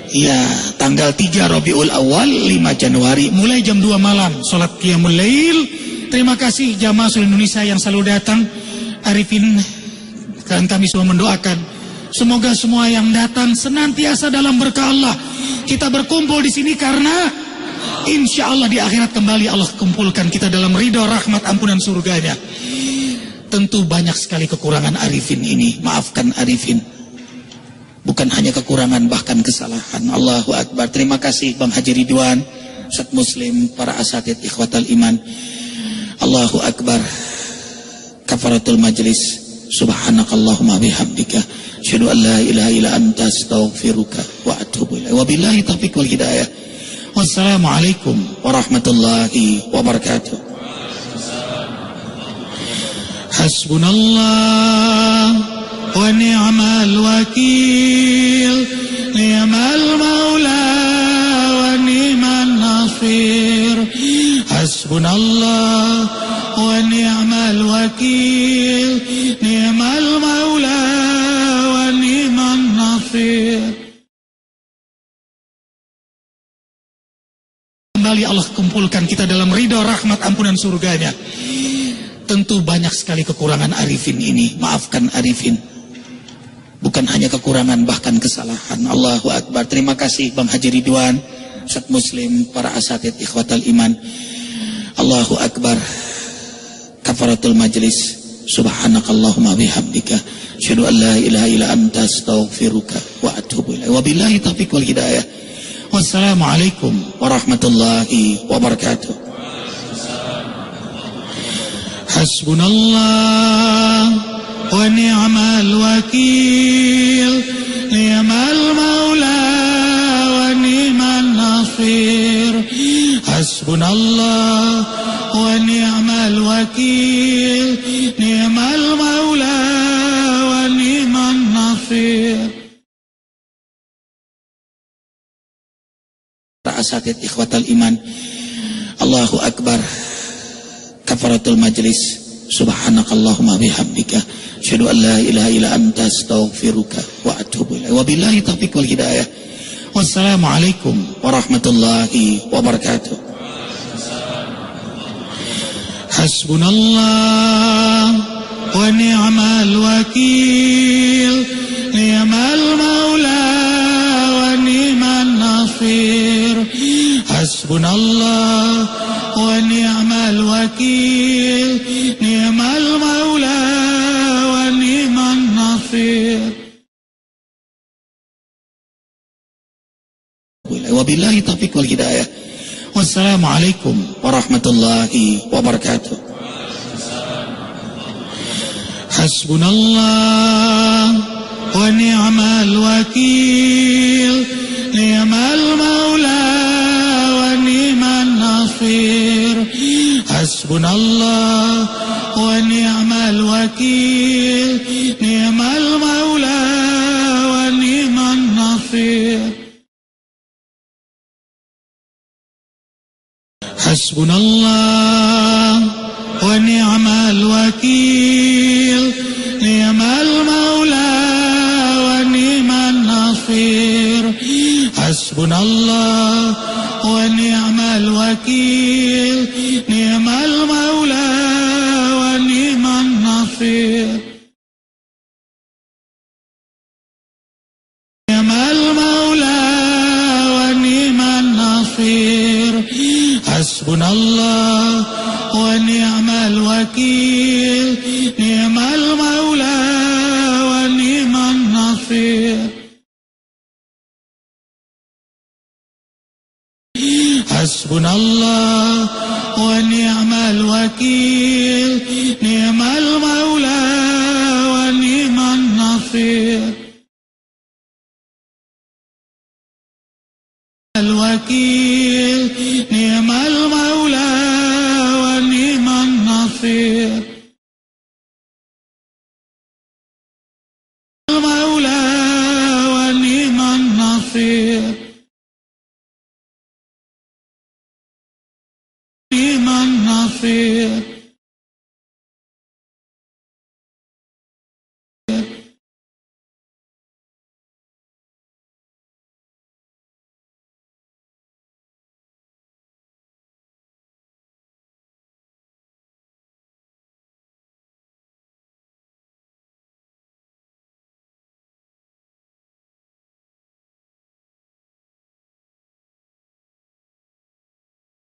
Ya, tanggal 3 Rabiul Awal 5 Januari mulai jam 2 malam salat Qiyamul Lail. Terima kasih jamaah seluruh Indonesia yang selalu datang. Arifin dan kami semua mendoakan semoga semua yang datang senantiasa dalam berkah Allah. Kita berkumpul di sini karena Insya Allah di akhirat kembali Allah kumpulkan kita dalam ridho rahmat ampunan surganya. Tentu banyak sekali kekurangan Arifin ini. Maafkan Arifin. Bukan hanya kekurangan, bahkan kesalahan. Allahu Akbar. Terima kasih Bang Haji Ridwan, Ustaz Muslim, para asatid ikhwatal iman. Allahu Akbar. Kafaratul majlis. Subhanakallahumma bihamdika. Asyhadu an la ilaha illa anta astaghfiruka wa atubu ilaik. Wabillahi taufiq wal hidayah. Wassalamualaikum warahmatullahi wabarakatuh. Hasbunallah wa ni'mal wakil, ni'mal maula wa ni'man nasir. Hasbunallah wa ni'mal wakil, ni'mal maula wa ni'man nasir. Kembali Allah kumpulkan kita dalam ridho rahmat ampunan surganya. Tentu banyak sekali kekurangan Arifin ini. Maafkan Arifin. Bukan hanya kekurangan, bahkan kesalahan. Allahu Akbar. Terima kasih Bang Haji Ridwan, Ustaz Muslim, para asatid ikhwatal iman. Allahu Akbar. Kafaratul majlis. Subhanakallahumma bihamdika. Asyhadu an la ilaha illa anta astaghfiruka wa atubu ilaik. Wabillahi taufiq wal hidayah. Wassalamualaikum warahmatullahi wabarakatuh. Hasbunallah wa ni'mal wakil, ni'mal maula wa ni'man nasir. Hasbunallah wa ni'mal wakil, ni'mal maula wa ni'man nasir. Asatid ikhwatal iman. Allahu Akbar. Kafaratul majlis. Subhanakallahumma bihamdika. Asyhadu an la ilaha illa anta astaghfiruka wa atubu ilaik. Wabillahi taufiq wal hidayah. Wassalamualaikum warahmatullahi wabarakatuh. Hasbunallah wa ni'mal wakil, ni'mal maula wa ni'man nasir. Hasbunallah wa ni'mal wakil, ni'mal maula wa ni'man nasir. Wabillahi taufiq wal hidayah. Wassalamualaikum warahmatullahi wabarakatuh. Hasbunallah wa ni'mal wakil, ni'mal maula wa ni'man nasir. Hasbunallah wa ni'mal wakil, ni'mal maula wa ni'man nasir. Hasbunallah wa ni'mal wakil, ni'mal maula wa ni'man nasir. Hasbunallah wa ni'mal wakil, ni'mal maula wa ni'man nasir. Ni'mal maula wa ni'man nasir. Hasbunallah wa ni'mal wakil, ni'mal maula wa ni'man nasir. Hasbunallah wa ni'mal wakil, ni'mal maula wa ni'man nasir. Al-wakil, ni'mal maula wa ni'man nasir. Maula wa ni'man nasir. Ni'man nasir.